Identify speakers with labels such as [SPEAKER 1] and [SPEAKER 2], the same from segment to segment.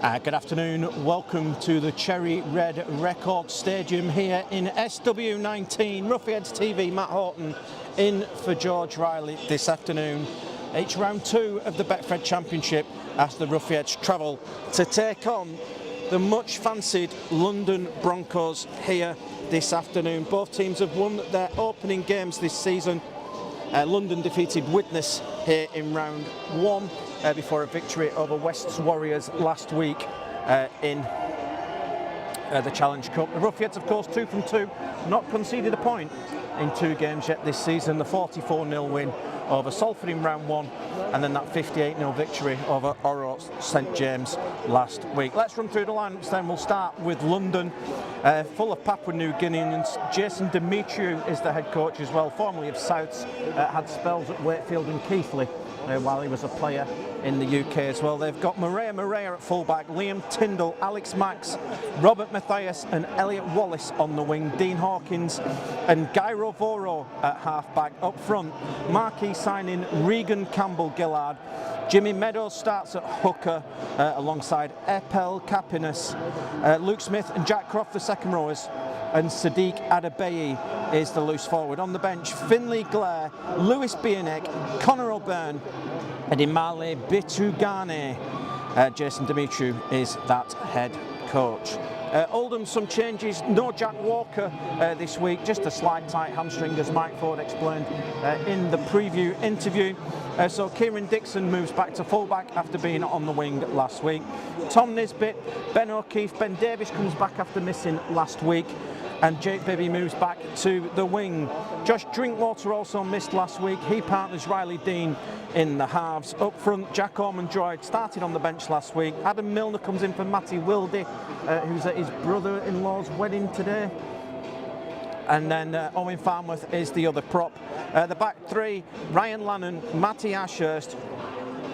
[SPEAKER 1] Good afternoon, welcome to the Cherry Red Record Stadium here in SW19. Roughyeds TV, Matt Horton in for George Riley this afternoon. It's round 2 of the Betfred Championship as the Roughyeds travel to take on the much fancied London Broncos here this afternoon. Both teams have won their opening games this season. London defeated Widnes here in round 1 before a victory over West's Warriors last week in the Challenge Cup. The Roughyeds, of course, 2 from 2, not conceded a point in 2 games yet this season. The 44-0 win over Salford in round 1, and then that 58-0 victory over Oro St James last week. Let's run through the lineups then. We'll start with London, full of Papua New Guineans. Jason Demetriou is the head coach as well, formerly of Souths, had spells at Wakefield and Keighley while he was a player in the UK as well. They've got Maria at fullback, Liam Tyndall, Alex Max, Robert Matthias and Elliot Wallace on the wing, Dean Hawkins and Gairo Voro at halfback. Up front, marquee signing Regan Campbell-Gillard. Jimmy Meadows starts at hooker alongside Epel Capinas, Luke Smith and Jack Croft the second rowers, and Sadiq Adebayi is the loose forward. On the bench, Finlay Blair, Lewis Bienek, Connor O'Byrne and Imale Bitugane. Jason Demetriou is that head coach. Oldham, some changes. No Jack Walker this week, just a slight tight hamstring as Mike Ford explained in the preview interview. So Kieran Dixon moves back to fullback after being on the wing last week. Tom Nisbet, Ben O'Keefe, Ben Davies comes back after missing last week, and Jake Bibby moves back to the wing. Josh Drinkwater also missed last week. He partners Riley Dean in the halves. Up front, Jack Ormond-Droid started on the bench last week. Adam Milner comes in for Matty Wilde, who's at his brother-in-law's wedding today. And then Owen Farnworth is the other prop. The back three, Ryan Lannon, Matty Ashurst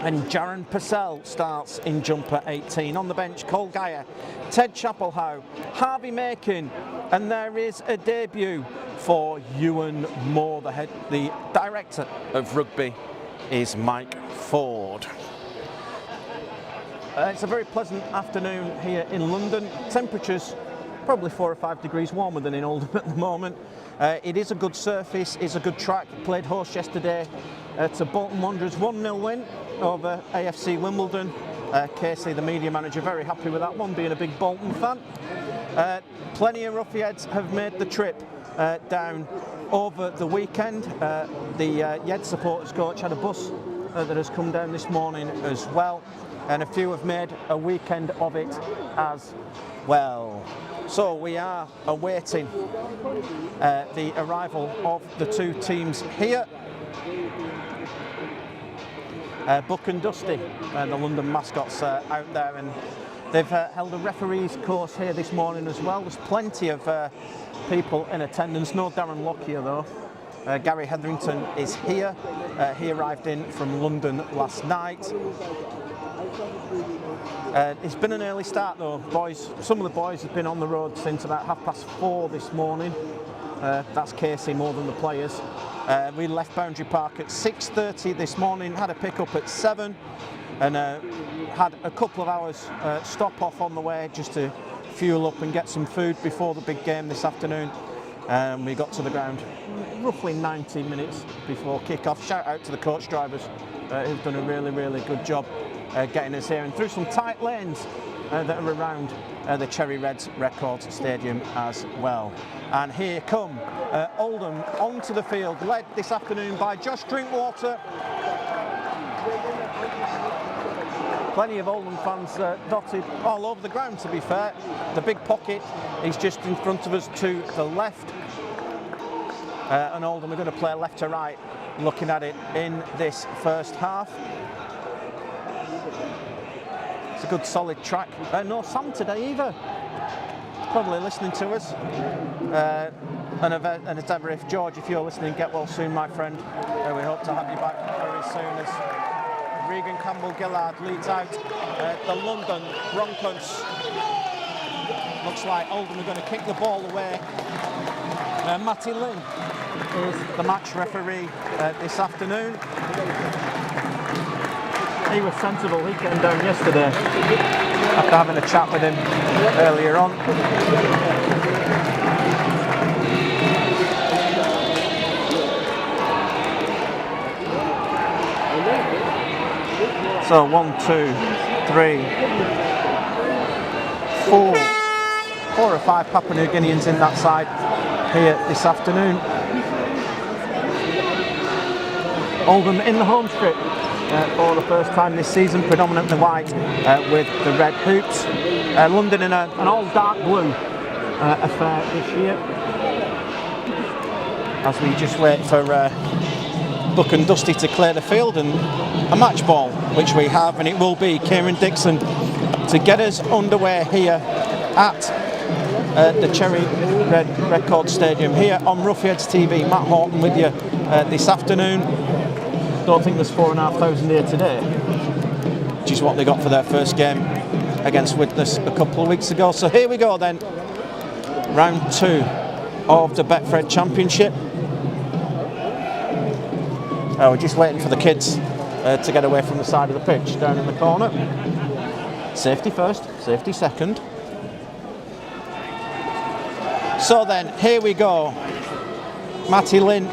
[SPEAKER 1] and Jaron Purcell starts in jumper 18. On the bench, Cole Geyer, Ted Chapelhow, Harvey Makin, and there is a debut for Ewan Moore. The director of rugby is Mike Ford. It's a very pleasant afternoon here in London. Temperatures probably 4 or 5 degrees warmer than in Oldham at the moment. It is a good surface, it's a good track. Played host yesterday to Bolton Wanderers, 1-0 win over AFC Wimbledon. Casey, the media manager, very happy with that one, being a big Bolton fan. Plenty of Roughyeds have made the trip down over the weekend. The Yed supporters coach had a bus that has come down this morning as well, and a few have made a weekend of it as well. So we are awaiting the arrival of the 2 teams here. Buck and Dusty, the London mascots, out there, and they've held a referees course here this morning as well. There's plenty of people in attendance. No Darren Lockyer though. Gary Hetherington is here. He arrived in from London last night. It's been an early start though, boys. Some of the boys have been on the road since about 4:30 this morning. That's Casey more than the players. We left Boundary Park at 6:30 this morning, had a pick-up at 7, and had a couple of hours stop off on the way just to fuel up and get some food before the big game this afternoon. We got to the ground roughly 90 minutes before kick-off. Shout out to the coach drivers who've done a really good job getting us here and through some tight lanes that are around the Cherry Red Record Stadium as well. And here come Oldham onto the field, led this afternoon by Josh Drinkwater. Plenty of Oldham fans dotted all over the ground, to be fair. The big pocket is just in front of us to the left. And Oldham are going to play left to right, looking at it in this first half. It's a good solid track. No Sam today either. Probably listening to us. And as ever, if George, if you're listening, get well soon, my friend. We hope to have you back very soon as Regan Campbell-Gillard leads out the London Broncos. Looks like Oldham are going to kick the ball away. Matty Lynn is the match referee this afternoon. he was sensible. He came down yesterday after having a chat with him earlier on. So 1, 2, 3, 4 or 5 Papua New Guineans in that side here this afternoon. Oldham in the home strip for the first time this season, predominantly white with the red hoops. London in an all dark blue affair this year. As we just wait for Buck and Dusty to clear the field and a match ball, which we have, and it will be Kieran Dixon to get us underway here at the Cherry Red Record Stadium here on Roughyeds TV. Matt Horton with you this afternoon. Don't think there's 4,500 here today, which is what they got for their first game against Widnes a couple of weeks ago. So here we go then, round 2 of the Betfred Championship. We're just waiting for the kids to get away from the side of the pitch down in the corner. Safety first, safety second. So then, here we go. Matty Lynn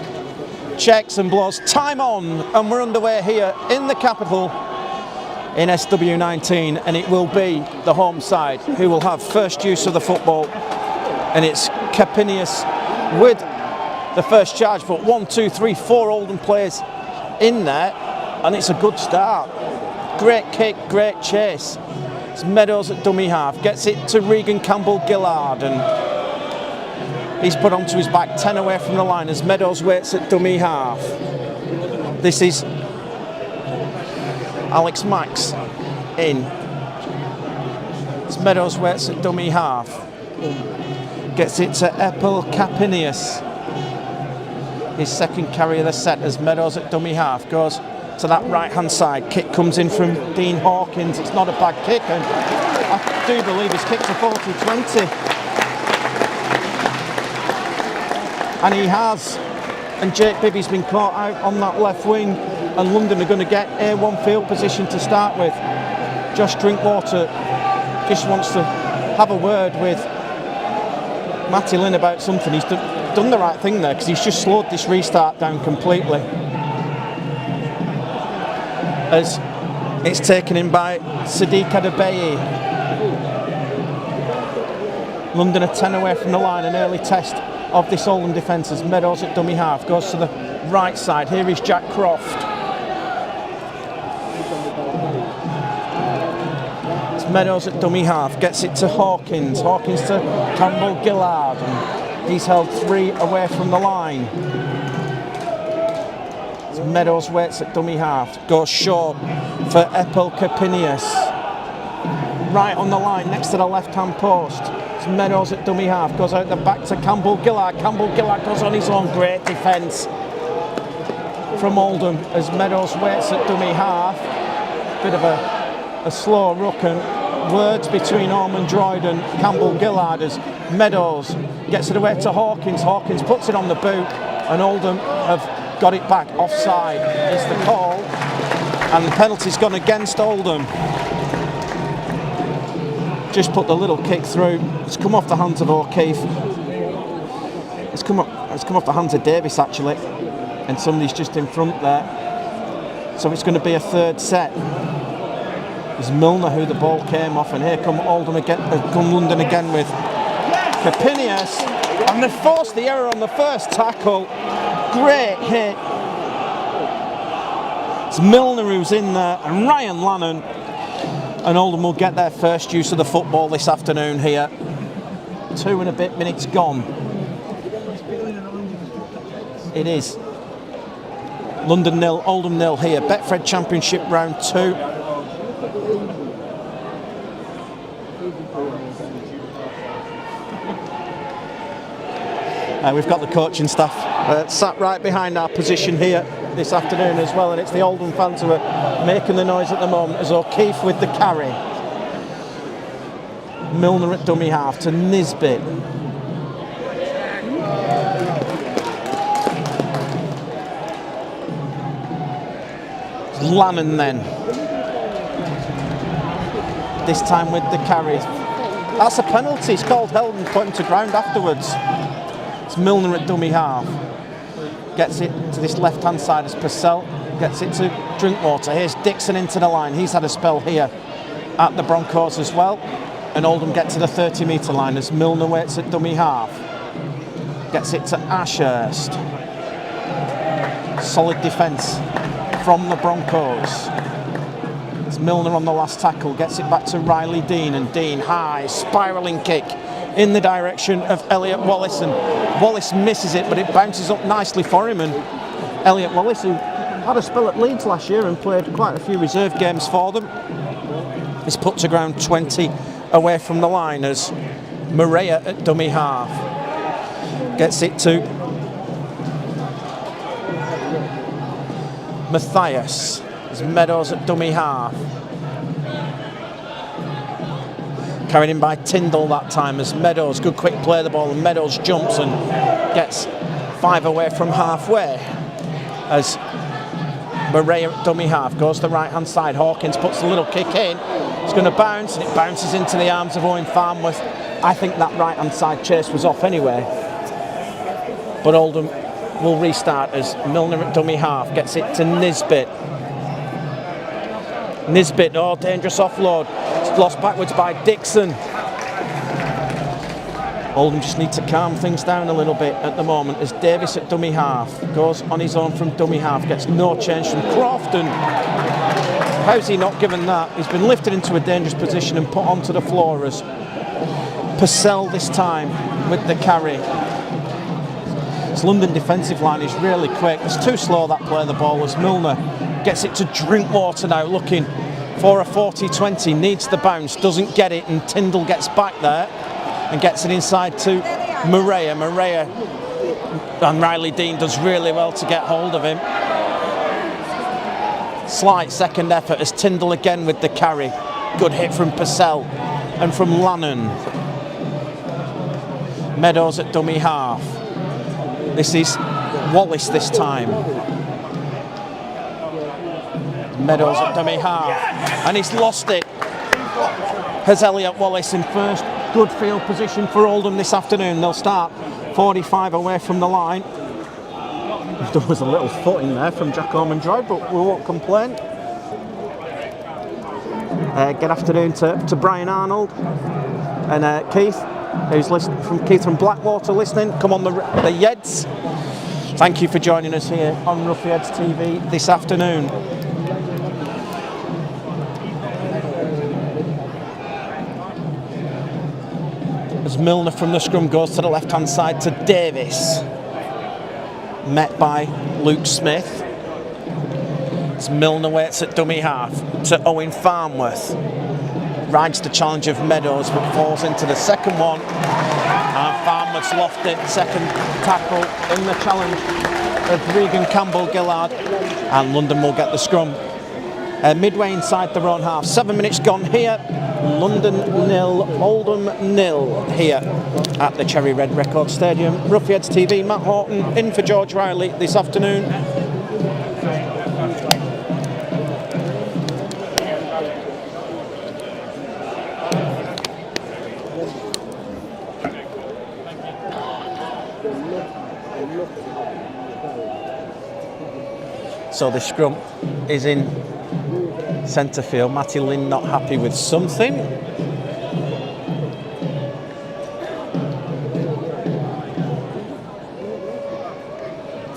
[SPEAKER 1] checks and blows time on, and we're underway here in the capital in SW19, and it will be the home side who will have first use of the football, and it's Capinius with the first charge. But 1, 2, 3, 4 Oldham players in there, and it's a good start. Great kick, great chase. It's Meadows at dummy half, gets it to Regan Campbell-Gillard, and he's put onto his back, 10 away from the line as Meadows waits at dummy half. This is Alex Max in. It's Meadows waits at dummy half. Gets it to Epel Capinius. His second carry of the set as Meadows at dummy half goes to that right hand side. Kick comes in from Dean Hawkins. It's not a bad kick, and I do believe he's kicked a 40-20. And he has, and Jake Bibby's been caught out on that left wing, and London are going to get A1 field position to start with. Josh Drinkwater just wants to have a word with Matty Lynn about something. He's done the right thing there, because he's just slowed this restart down completely, as it's taken in by Sadiq Adebayi. London are 10 away from the line, an early test of this Oldham defence as Meadows at dummy half goes to the right side. Here is Jack Croft. It's Meadows at dummy half, gets it to Hawkins. Hawkins to Campbell-Gillard, and he's held 3 away from the line. It's Meadows waits at dummy half, goes short for Epel Capinius. Right on the line next to the left hand post. Meadows at dummy half, goes out the back to Campbell-Gillard. Campbell-Gillard goes on his own. Great defence from Oldham as Meadows waits at dummy half. Bit of a slow ruck, and words between Ormond Droyd and Campbell-Gillard as Meadows gets it away to Hawkins. Hawkins puts it on the boot, and Oldham have got it back. Offside is the call, and the penalty's gone against Oldham. Just put the little kick through. It's come off the hands of O'Keefe. It's come off the hands of Davis actually, and somebody's just in front there. So it's going to be a third set. It's Milner who the ball came off, and here come Oldham again. Come London again with Capinius, and they forced the error on the first tackle. Great hit. It's Milner who's in there, and Ryan Lannon. And Oldham will get their first use of the football this afternoon here. 2 and a bit minutes gone. It is London 0, Oldham 0 here. Betfred Championship round 2. We've got the coaching staff sat right behind our position here this afternoon as well, and it's the Oldham fans who are making the noise at the moment as O'Keefe with the carry. Milner at dummy half to Nisbet. Lannon then. this time with the carry. That's a penalty. It's called held and put him to ground afterwards. It's Milner at dummy half. Gets it to this left-hand side as Purcell. Gets it to Drinkwater. Here's Dixon into the line. He's had a spell here at the Broncos as well. And Oldham get to the 30-metre line as Milner waits at dummy half. Gets it to Ashurst. Solid defence from the Broncos. It's Milner on the last tackle. Gets it back to Riley Dean. And Dean, high, spiralling kick in the direction of Elliot Wallace. And Wallace misses it, but it bounces up nicely for him. And Elliot Wallace, who had a spell at Leeds last year and played quite a few reserve games for them, is put to ground 20 away from the line as Maria at dummy half. Gets it to Matthias as Meadows at dummy half. Carried in by Tyndall that time as Meadows, good quick play of the ball, and Meadows jumps and gets 5 away from halfway as Maria at dummy half goes to the right hand side. Hawkins puts a little kick in. It's going to bounce, and it bounces into the arms of Owen Farnworth. I think that right hand side chase was off anyway. But Oldham will restart as Milner at dummy half gets it to Nisbet. Nisbet, oh, dangerous offload. It's lost backwards by Dixon. Oldham just need to calm things down a little bit at the moment as Davis at dummy half goes on his own from dummy half, gets no change from Croft. And how's he not given that? He's been lifted into a dangerous position and put onto the floor as Purcell this time with the carry. This London defensive line is really quick. It's too slow, that play of the ball, as Milner gets it to Drinkwater now, looking for a 40-20, needs the bounce, doesn't get it, and Tyndall gets back there and gets it inside to Maria. And Riley Dean does really well to get hold of him. Slight second effort as Tyndall again with the carry. Good hit from Purcell and from Lannon. Meadows at dummy half. This is Wallace this time. Meadows at dummy half, and he's lost it. Has Elliot Wallace in first. Good field position for Oldham this afternoon. They'll start 45 away from the line. There was a little foot in there from Jack Ormond-Droyd, but we won't complain. Good afternoon to Brian Arnold and Keith, who's listening Keith from Blackwater listening. Come on the Yeds. Thank you for joining us here on Roughyeds TV this afternoon. As Milner from the scrum goes to the left-hand side to Davis. Met by Luke Smith. As Milner waits at dummy half to Owen Farnworth. Rides the challenge of Meadows but falls into the second one. And Farnworth's lofted second tackle in the challenge of Regan Campbell-Gillard. And London will get the scrum. Midway inside their own half. 7 minutes gone here. London 0, Oldham 0 here at the Cherry Red Record Stadium. Roughyeds TV, Matt Horton in for George Riley this afternoon. So the scrum is in centre field. Matty Lynn not happy with something.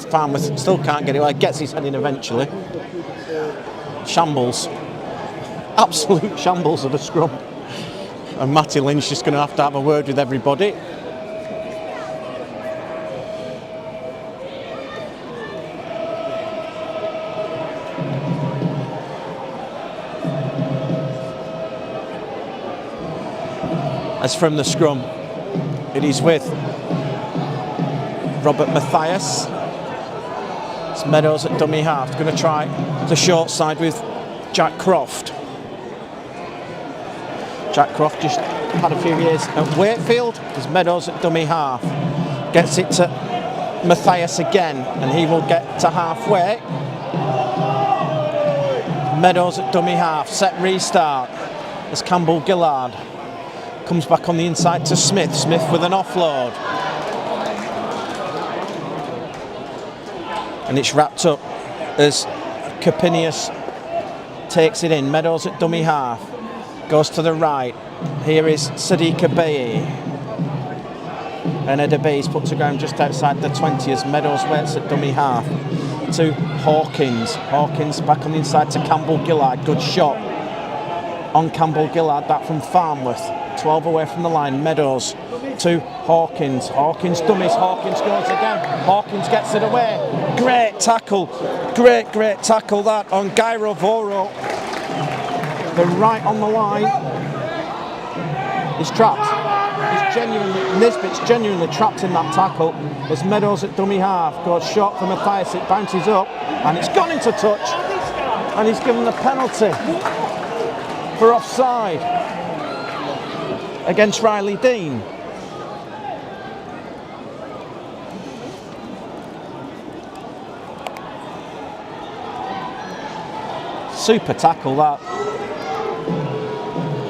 [SPEAKER 1] Farnworth still can't get it. Well, gets his head in eventually. Shambles. Absolute shambles of a scrum. And Matty Lynn's just going to have a word with everybody. As from the scrum, it is with Robert Matthias. It's Meadows at dummy half, going to try the short side with Jack Croft. Jack Croft just had a few years at Wakefield. There's Meadows at dummy half. Gets it to Matthias again, and he will get to halfway. Meadows at dummy half, set restart. as Campbell Gillard comes back on the inside to Smith. Smith with an offload. And it's wrapped up as Capinius takes it in. Meadows at dummy half. Goes to the right. Here is Sadiq Abeyi. And Adebayi's put to ground just outside the 20 as Meadows waits at dummy half to Hawkins. Hawkins back on the inside to Campbell Gillard. Good shot on Campbell Gillard, back from Farnworth. 12 away from the line. Meadows to Hawkins. Hawkins dummies. Hawkins goes again. Hawkins gets it away. Great tackle. Great tackle that on Gyro Voro. The right on the line. He's trapped. Nisbet's genuinely trapped in that tackle as Meadows at dummy half goes short for Matthias. It bounces up and it's gone into touch and he's given the penalty for offside against Riley Dean. Super tackle that.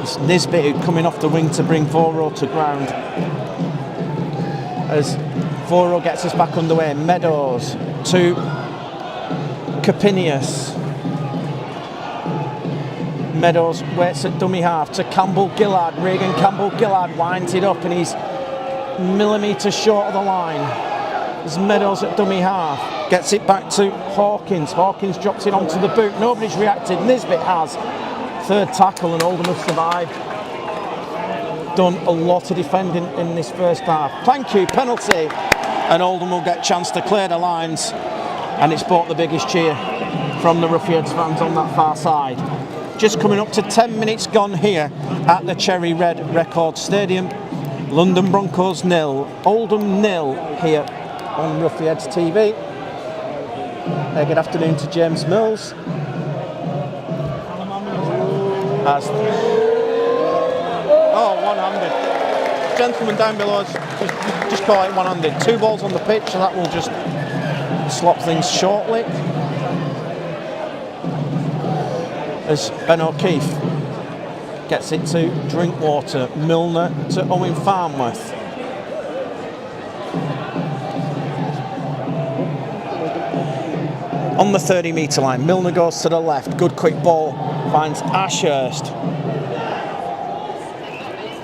[SPEAKER 1] It's Nisbet who's coming off the wing to bring Voro to ground. As Voro gets us back underway, Meadows to Capinius. Meadows waits at dummy half to Campbell Gillard. Regan Campbell Gillard winds it up and he's millimetres short of the line. As Meadows at dummy half gets it back to Hawkins. Hawkins drops it onto the boot. Nobody's reacted. Nisbet has. Third tackle and Oldham have survived. Done a lot of defending in this first half. Thank you, penalty. And Oldham will get a chance to clear the lines. And it's brought the biggest cheer from the Roughyeds fans on that far side. Just coming up to 10 minutes gone here at the Cherry Red Record Stadium. London Broncos 0, Oldham 0 here on Roughyeds TV. Good afternoon to James Mills. One-handed. Gentleman down below just call it one-handed. 2 balls on the pitch, so that will just slop things shortly. As Ben O'Keefe gets it to Drinkwater, Milner to Owen Farnworth. On the 30-metre line, Milner goes to the left. Good quick ball, finds Ashurst.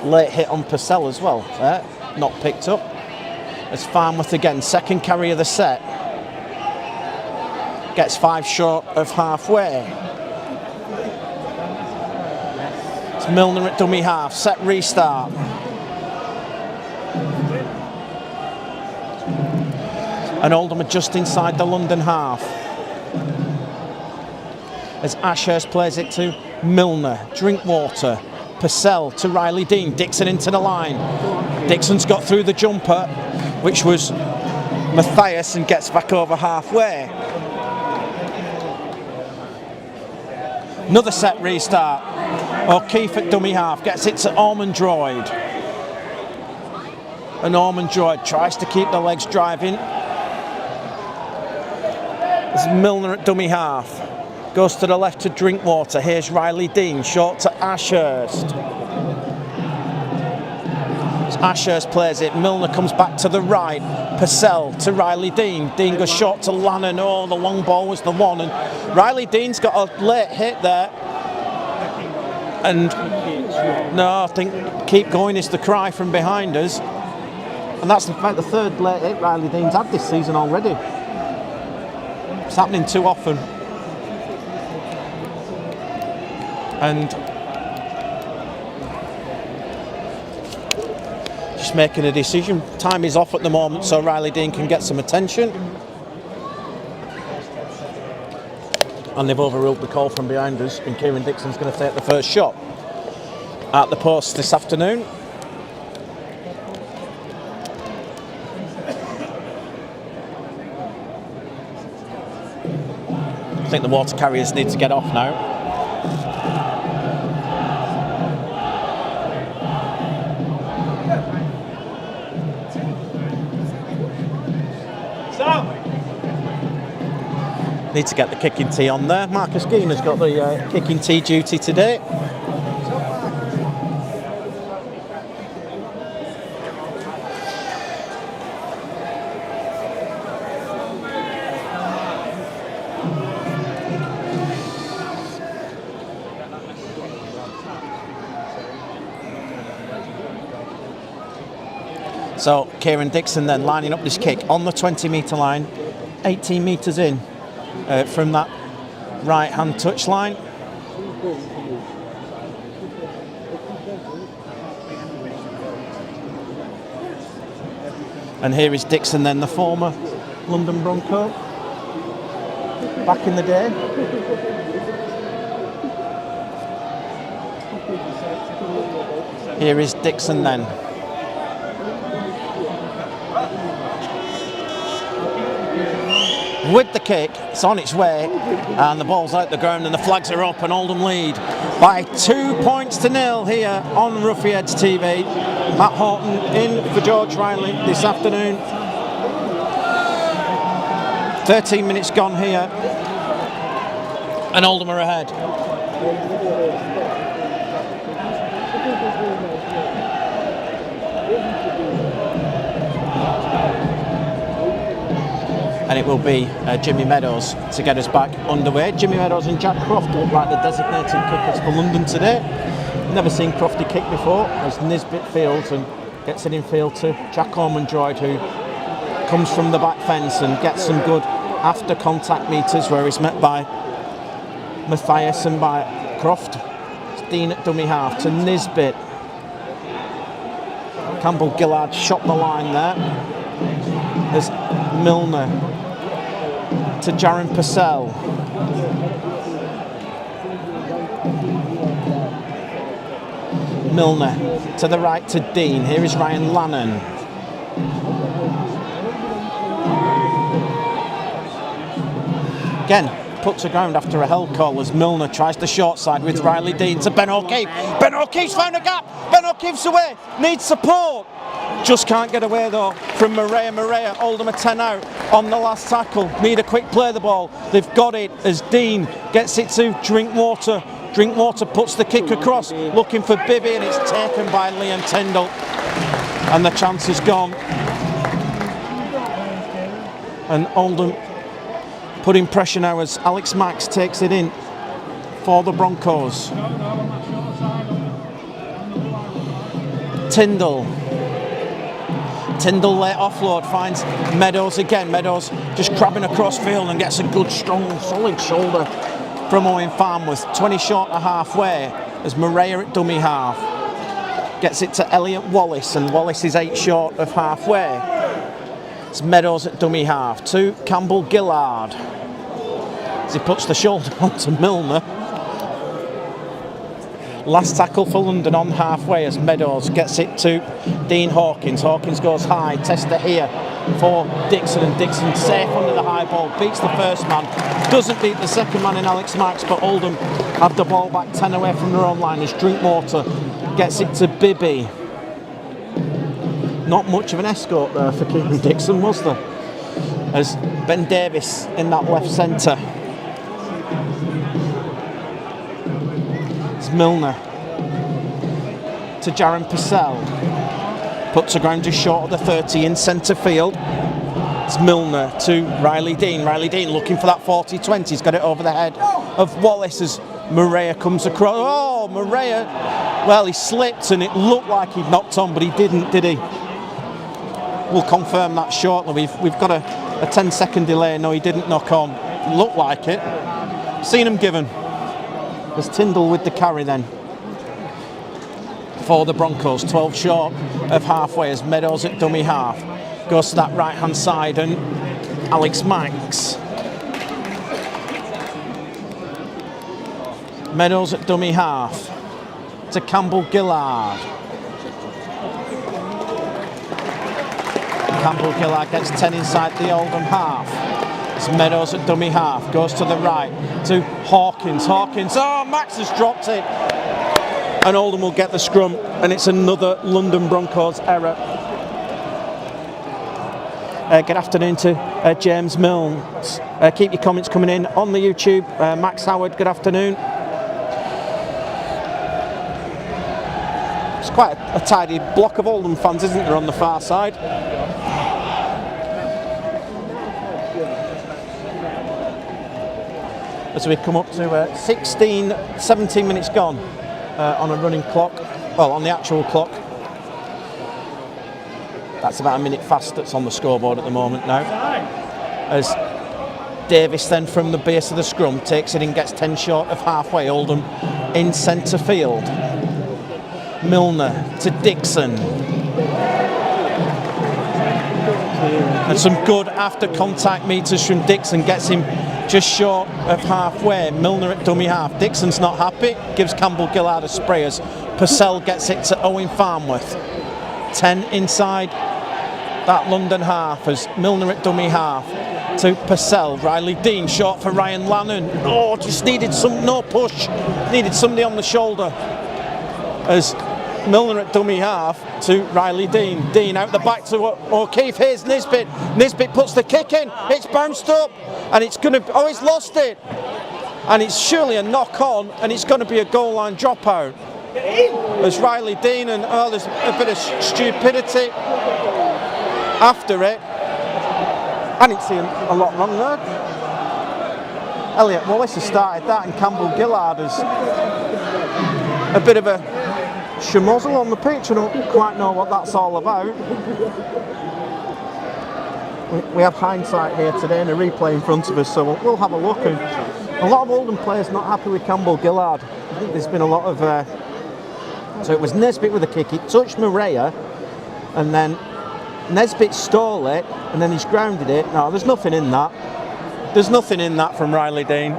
[SPEAKER 1] Late hit on Purcell as well, not picked up. As Farnworth again, second carry of the set. Gets 5 short of halfway. It's Milner at dummy half, set restart. And Oldham are just inside the London half. As Ashurst plays it to Milner, Drinkwater, Purcell to Riley Dean, Dixon into the line. Dixon's got through the jumper, which was Matthias, and gets back over halfway. Another set restart. O'Keefe at dummy half, gets it to Ormondroyd. And Ormondroyd tries to keep the legs driving. It's Milner at dummy half. Goes to the left to Drinkwater. Here's Riley Dean, short to Ashurst. Ashurst plays it. Milner comes back to the right. Purcell to Riley Dean. Dean goes short to Lannon. Oh, the long ball was the one. And Riley Dean's got a late hit there. And no, I think keep going is the cry from behind us. And that's in fact the third late hit Riley Dean's had this season already. It's happening too often. And just making a decision. Time is off at the moment, so Riley Dean can get some attention. And they've overruled the call from behind us, and Kieran Dixon's going to take the first shot at the post this afternoon. I think the water carriers need to get off now. Need to get the kicking tee on there. Marcus Geener's got the kicking tee duty today. So Kieran Dixon then lining up this kick on the 20-metre line, 18 metres in from that right-hand touch line. And here is Dixon then, the former London Bronco, back in the day. Here is Dixon then. With the kick, it's on its way, and the ball's out the ground and the flags are up, and Oldham lead by 2 points to 0 here on Roughyeds TV. Matt Horton in for George Riley this afternoon. 13 minutes gone here, and Oldham are ahead. And it will be Jimmy Meadows to get us back underway. Jimmy Meadows and Jack Croft look like the designated kickers for London today. Never seen Crofty kick before, as Nisbet fields and gets it in field to Jack Ormondroyd, who comes from the back fence and gets some good after contact meters, where he's met by Matthias and by Croft. It's Dean at dummy half to Nisbet. Campbell Gillard shot the line there. There's Milner to Jaron Purcell. Milner to the right to Dean. Here is Ryan Lannon. Again, put to ground after a held call as Milner tries the short side with Riley Dean to Ben O'Keefe. Ben O'Keefe's found a gap. Ben O'Keefe's away. Needs support. Just can't get away though from Maria. Oldham are 10 out on the last tackle. Need a quick play the ball. They've got it as Dean gets it to Drinkwater. Drinkwater puts the kick across, looking for Bibby, and it's taken by Liam Tyndall. And the chance is gone. And Oldham putting pressure now as Alex Max takes it in for the Broncos. Tyndall late offload, finds Meadows again. Meadows just crabbing across field and gets a good, strong, solid shoulder from Owen Farnworth. 20 short of halfway as Maria at dummy half gets it to Elliot Wallace, and Wallace is 8 short of halfway. It's Meadows at dummy half to Campbell Gillard as he puts the shoulder onto Milner. Last tackle for London on halfway as Meadows gets it to Dean Hawkins. Hawkins goes high, tester here for Dixon, and Dixon safe under the high ball, beats the first man, doesn't beat the second man in Alex Max, but Oldham have the ball back 10 away from their own line as Drinkwater gets it to Bibby. Not much of an escort there for Kieran Dixon, was there? As Ben Davis in that left centre. Milner to Jaron Purcell, puts the ground just short of the 30 in centre field. It's Milner to Riley Dean. Riley Dean looking for that 40-20. He's got it over the head of Wallace as Maria comes across. Oh, Maria! Well, he slipped and it looked like he'd knocked on, but he didn't, did he? We'll confirm that shortly. We've got a 10-second delay. No, he didn't knock on. Looked like it. Seen him given. There's Tyndall with the carry then for the Broncos. 12 short of halfway as Meadows at dummy half goes to that right hand side, and Alex Max. Meadows at dummy half to Campbell Gillard. Campbell Gillard gets 10 inside the Oldham half. It's Meadows at dummy half, goes to the right to Hawkins. Oh, Max has dropped it. And Oldham will get the scrum, and it's another London Broncos error. Good afternoon to James Mills. Keep your comments coming in on the YouTube. Max Howard, good afternoon. It's quite a tidy block of Oldham fans, isn't there, on the far side? As we come up to 17 minutes gone on a running clock, well, on the actual clock. That's about a minute fast that's on the scoreboard at the moment now. As Davis then from the base of the scrum takes it and gets 10 short of halfway. Oldham in centre field. Milner to Dixon. And some good after contact meters from Dixon gets him just short of halfway. Milner at dummy half. Dixon's not happy, gives Campbell Gillard a spray as Purcell gets it to Owen Farnworth. 10 inside that London half as Milner at dummy half to Purcell. Riley Dean short for Ryan Lannon. Oh, just needed no push. Needed somebody on the shoulder as Milner at dummy half to Riley Dean. Dean out the back to O'Keefe. Here's Nisbet. Nisbet puts the kick in. It's bounced up and it's going to... Oh, he's lost it. And it's surely a knock on and it's going to be a goal line dropout. As Riley Dean and there's a bit of stupidity after it. I didn't see a lot wrong there. Elliot Wallace has started that and Campbell Gillard has a bit of a schmozzle on the pitch. I don't quite know what that's all about. We have hindsight here today and a replay in front of us, so we'll have a look. And a lot of Oldham players not happy with Campbell Gillard. I think there's been a lot of... so it was Nisbet with a kick, it touched Maria and then Nisbet stole it and then he's grounded it. No, there's nothing in that. There's nothing in that from Riley Dean.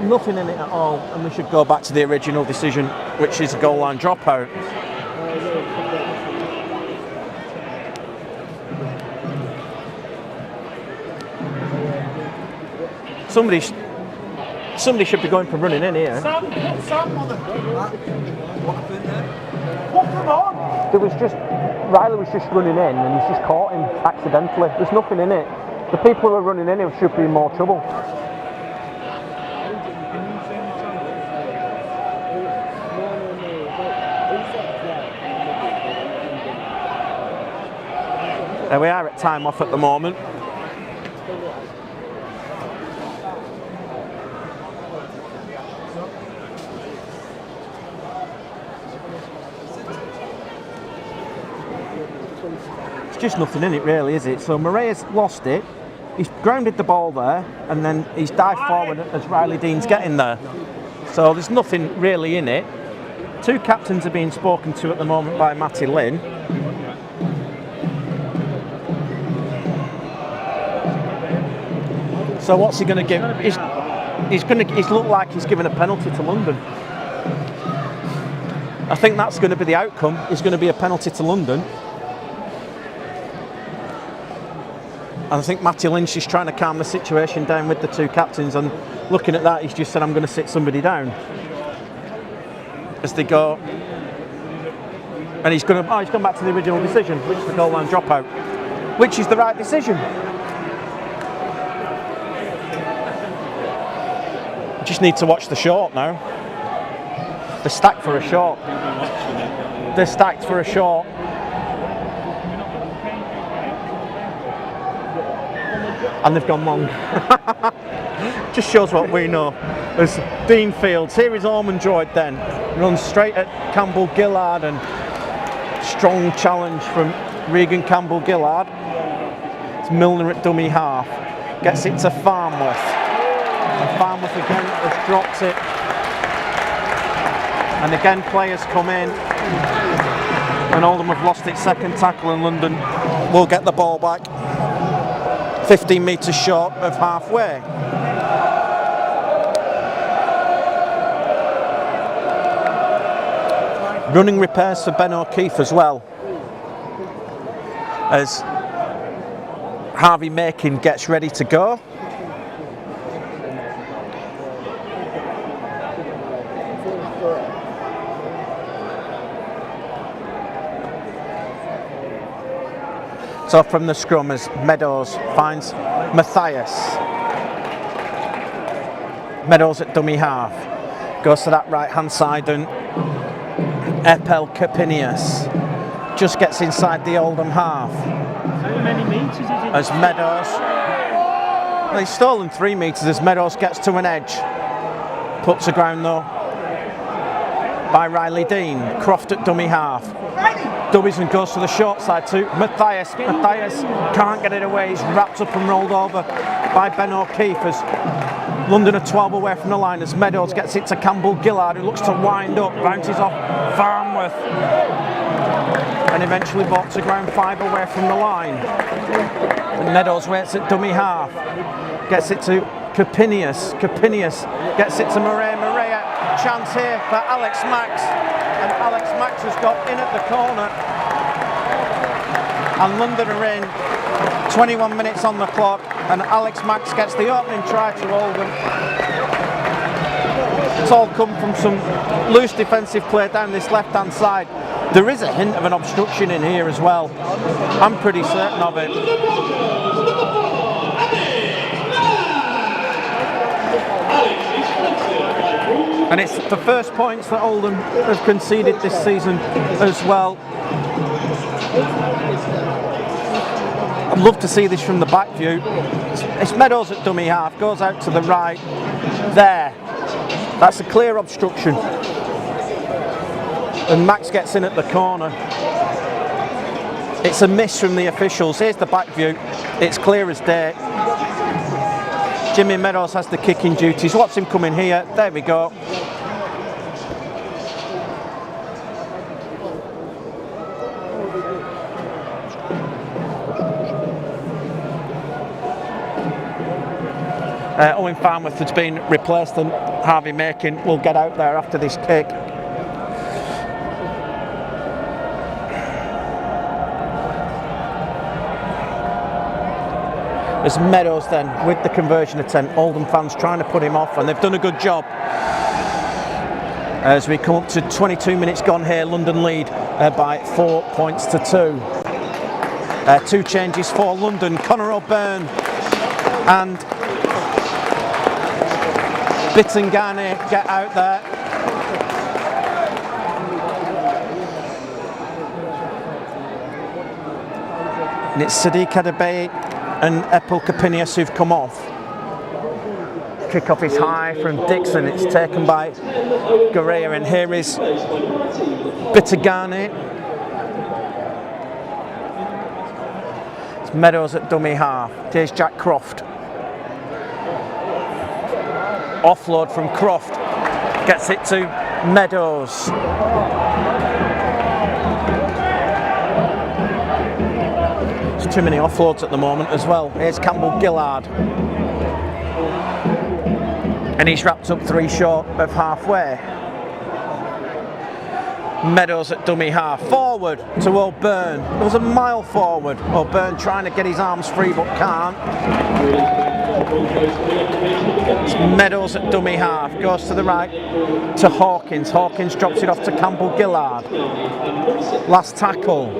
[SPEAKER 1] Nothing in it at all, and we should go back to the original decision, which is a goal line dropout. Somebody should be going for running in here.
[SPEAKER 2] Sam on the... What happened there? What, come on?
[SPEAKER 1] There was just... Riley was just running in and he's just caught him accidentally. There's nothing in it. The people who are running in here should be in more trouble. There we are at time off at the moment. It's just nothing in it really, is it? So Morea's lost it, he's grounded the ball there and then he's dived forward as Riley Dean's getting there. So there's nothing really in it. Two captains are being spoken to at the moment by Matty Lynn. So what's he going to give? He's looked like he's given a penalty to London. I think that's going to be the outcome. It's going to be a penalty to London. And I think Matty Lynch is trying to calm the situation down with the two captains, and looking at that he's just said I'm going to sit somebody down as they go. And he's gone back to the original decision, which is the goal line dropout, which is the right decision. Just need to watch the short now. They're stacked for a short. They're stacked for a short. And they've gone long. Just shows what we know. As Dean Fields, here is Ormond Droid then. Runs straight at Campbell Gillard and strong challenge from Regan Campbell Gillard. It's Milner at dummy half. Gets it to Farnworth. And Farnworth again has dropped it. And again players come in. And Oldham have lost its second tackle and London will get the ball back. 15 metres short of halfway. Running repairs for Ben O'Keefe as well, as Harvey Makin gets ready to go. So from the scrum as Meadows finds Matthias. Meadows at dummy half. Goes to that right hand side and Epel Capinius just gets inside the Oldham half.
[SPEAKER 2] How many metres is it?
[SPEAKER 1] As Meadows, well, he's stolen 3 metres as Meadows gets to an edge. Puts the ground though. by Riley Dean. Croft at dummy half. Dummies and goes to the short side to Matthias. Matthias can't get it away. He's wrapped up and rolled over by Ben O'Keefe as London are 12 away from the line as Meadows gets it to Campbell Gillard, who looks to wind up, bounces off Farnworth, and eventually brought to ground 5 away from the line. And Meadows waits at dummy half, gets it to Capinius. Capinius gets it to Murray. Murray, chance here for Alex Max, and Alex Max has got in at the corner. And London are in, 21 minutes on the clock, and Alex Max gets the opening try to Oldham. It's all come from some loose defensive play down this left-hand side. There is a hint of an obstruction in here as well. I'm pretty certain of it. And it's the first points that Oldham have conceded this season as well. I'd love to see this from the back view. It's Meadows at dummy half, goes out to the right. There. That's a clear obstruction. And Max gets in at the corner. It's a miss from the officials. Here's the back view. It's clear as day. Jimmy Meadows has the kicking duties. Watch him coming here. There we go. Owen Farnworth has been replaced and Harvey Makin will get out there after this kick. As Meadows then with the conversion attempt, Oldham fans trying to put him off, and they've done a good job. As we come up to 22 minutes gone here, London lead by 4 points to 2. 2 changes for London. Conor O'Byrne and Bittengane get out there. And it's Sadiq Adebeye and Epil Capinius who've come off. Kick-off is high from Dixon. It's taken by Garea, and here is Bittengane. It's Meadows at dummy half. Here's Jack Croft. Offload from Croft, gets it to Meadows. There's too many offloads at the moment as well. Here's Campbell Gillard. And he's wrapped up 3 short of halfway. Meadows at dummy half. Forward to O'Byrne. There was a mile forward. O'Byrne trying to get his arms free but can't. It's Meadows at dummy half, goes to the right to Hawkins. Hawkins drops it off to Campbell Gillard. Last tackle.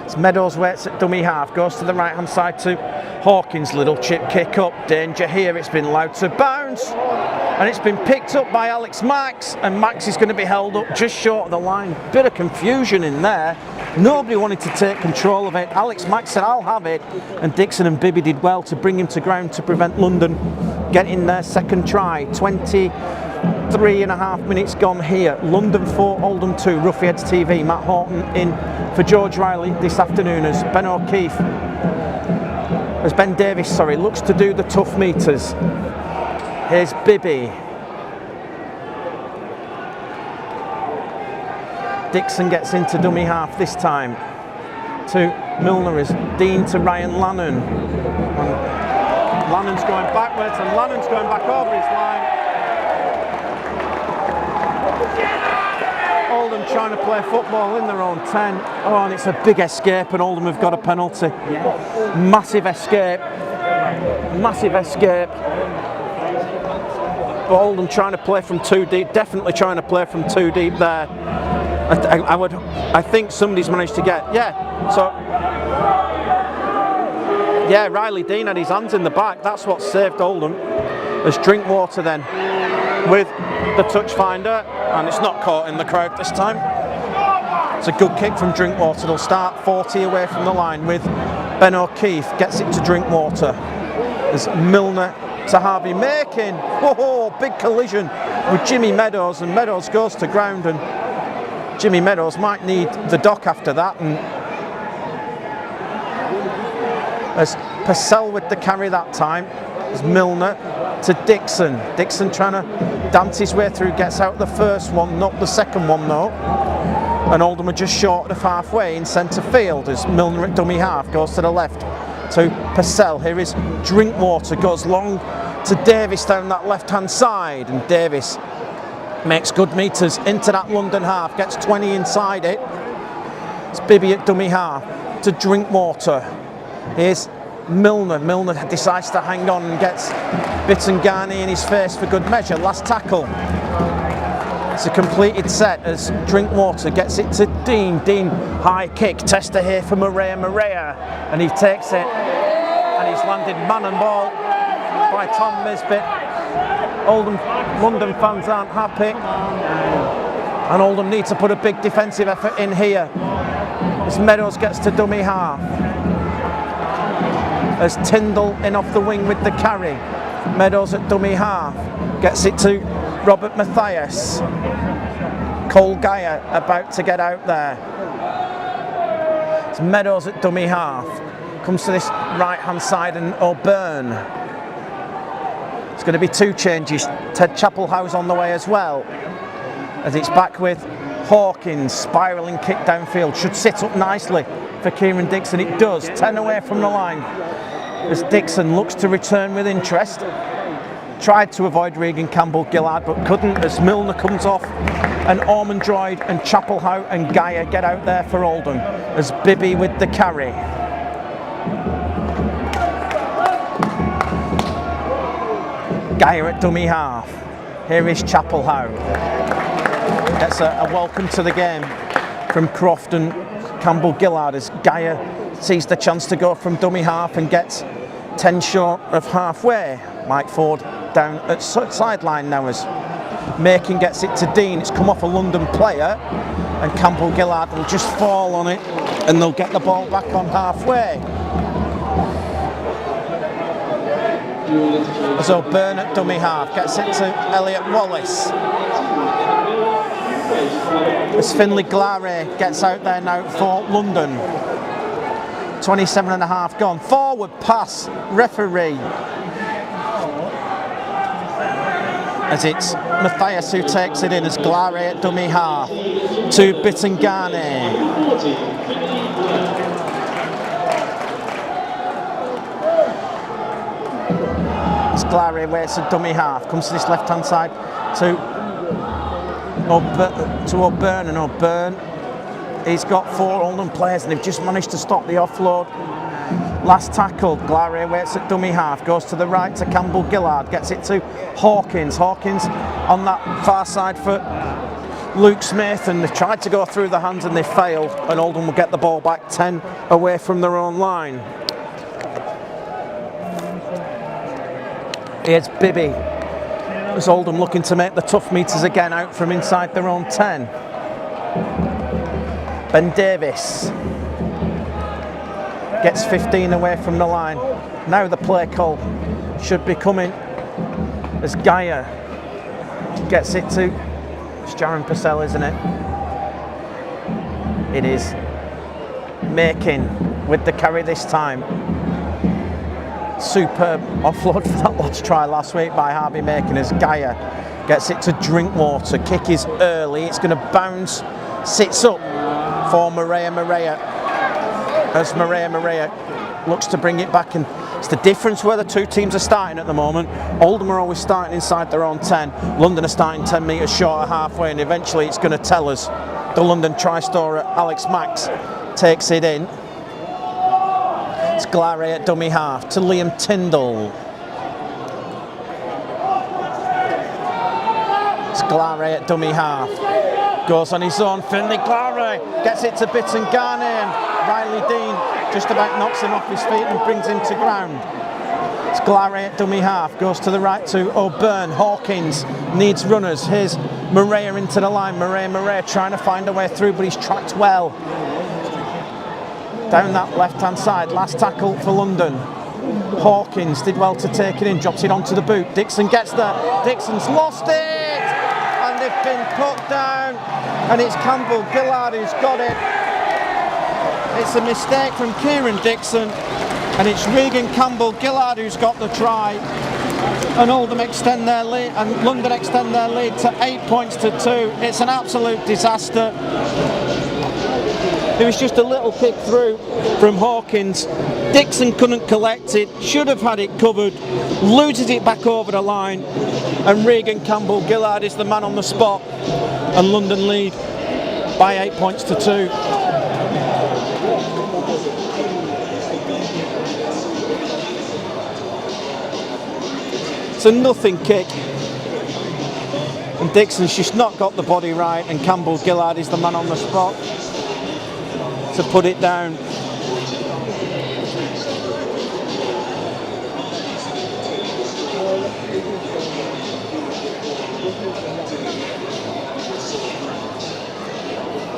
[SPEAKER 1] It's Meadows waits at dummy half, goes to the right hand side to Hawkins. Little chip kick up, danger here. It's been allowed to bounce, and it's been picked up by Alex Max, and Max is going to be held up just short of the line. Bit of confusion in there. Nobody wanted to take control of it. Alex Max said, I'll have it. And Dixon and Bibby did well to bring him to ground to prevent London getting their second try. 23.5 minutes gone here. London 4, Oldham 2, Roughyeds TV. Matt Horton in for George Riley this afternoon as Ben O'Keefe, as Ben Davis, sorry, looks to do the tough meters. Here's Bibby. Dixon gets into dummy half this time to Milner, as Dean to Ryan Lannon. And Lannon's going backwards and Lannon's going back over his line. Oldham trying to play football in their own 10. Oh, and it's a big escape, and Oldham have got a penalty. Massive escape. Massive escape. But Oldham trying to play from 2 deep, definitely trying to play from 2 deep there. I think somebody's managed to get, Riley Dean had his hands in the back. That's what saved Oldham. There's Drinkwater then with the touch finder, and it's not caught in the crowd this time. It's a good kick from Drinkwater. They'll start 40 away from the line with Ben O'Keefe. Gets it to Drinkwater. There's Milner to Harvey Makin. Whoa, big collision with Jimmy Meadows, and Meadows goes to ground, and Jimmy Meadows might need the dock after that. And as Purcell with the carry that time, as Milner to Dixon. Dixon trying to dance his way through, gets out the first one, not the second one though. And Oldham are just short of halfway in centre field as Milner at dummy half goes to the left to Purcell. Here is Drinkwater, goes long to Davis down that left hand side, and Davis makes good meters into that London half, gets 20 inside it. It's Bibby at dummy half to Drinkwater. Here's Milner. Milner decides to hang on and gets Bittengarni in his face for good measure. Last tackle. It's a completed set as Drinkwater gets it to Dean. Dean, high kick. Tester here for Maria, and he takes it, and he's landed man and ball by Tom Nisbet. Oldham London fans aren't happy, and Oldham need to put a big defensive effort in here as Meadows gets to dummy half. As Tyndall in off the wing with the carry. Meadows at dummy half gets it to Robert Mathias. Cole Geyer about to get out there. It's Meadows at dummy half. Comes to this right hand side, and O'Byrne. It's going to be two changes. Ted Chapelhouse on the way as well. As it's back with Hawkins, spiralling kick downfield. Should sit up nicely for Kieran Dixon. It does. 10 away from the line. As Dixon looks to return with interest. Tried to avoid Regan Campbell-Gillard but couldn't, as Milner comes off, and Ormondroyd and Chapelhouse and Geyer get out there for Oldham as Bibby with the carry. Geyer at dummy half. Here is Chapelhouse. Gets a welcome to the game from Croft and Campbell-Gillard as Geyer sees the chance to go from dummy half and gets 10 short of halfway. Mike Ford down at sideline now as Makin gets it to Dean. It's come off a London player, and Campbell-Gillard will just fall on it, and they'll get the ball back on halfway. As O'Byrne at dummy half gets it to Elliot Wallace. As Finlay Glare gets out there now for London. 27 and a half gone. Forward pass, referee. As it's Mathias who takes it in as Glare at dummy half to Bittengarni. As Glare waits at dummy half, comes to this left hand side to O'Byrne, and O'Byrne, he's got 4 Oldham players and they've just managed to stop the offload. Last tackle, Glare waits at dummy half, goes to the right to Campbell-Gillard, gets it to Hawkins. Hawkins on that far side for Luke Smith, and they've tried to go through the hands and they failed, and Oldham will get the ball back 10 away from their own line. Here's Bibby. As Oldham looking to make the tough meters again out from inside their own 10. Ben Davis gets 15 away from the line. Now the play call should be coming as Geyer gets it to, it's Jaron Purcell, isn't it? It is. Makin with the carry this time. Superb offload for that last try last week by Harvey Makin as Geyer gets it to Drinkwater. Kick is early, it's going to bounce, sits up for Maria as Maria looks to bring it back, and it's the difference where the two teams are starting at the moment. Oldham are always starting inside their own 10, London are starting 10 metres short of halfway, and eventually it's going to tell us. The London try-scorer Alex Max takes it in. It's Glare at dummy half to Liam Tyndall. It's Glare at dummy half. Goes on his own. Finlay Glare gets it to Bittengarni, and Riley Dean just about knocks him off his feet and brings him to ground. It's Glare at dummy half. Goes to the right to O'Byrne. Hawkins needs runners. Here's Maria into the line. Maria trying to find a way through, but he's tracked well down that left hand side. Last tackle for London. Hawkins did well to take it in, drops it onto the boot. Dixon gets there. Dixon's lost it, and they've been put down. And it's Campbell Gillard who's got it. It's a mistake from Kieran Dixon, and it's Regan Campbell Gillard who's got the try. And Oldham extend their lead, and London extend their lead to 8 points to 2. It's an absolute disaster. There was just a little kick through from Hawkins. Dixon couldn't collect it, should have had it covered, loses it back over the line, and Regan Campbell Gillard is the man on the spot, and London lead by 8 points to 2. It's a nothing kick, and Dixon's just not got the body right, and Campbell Gillard is the man on the spot to put it down.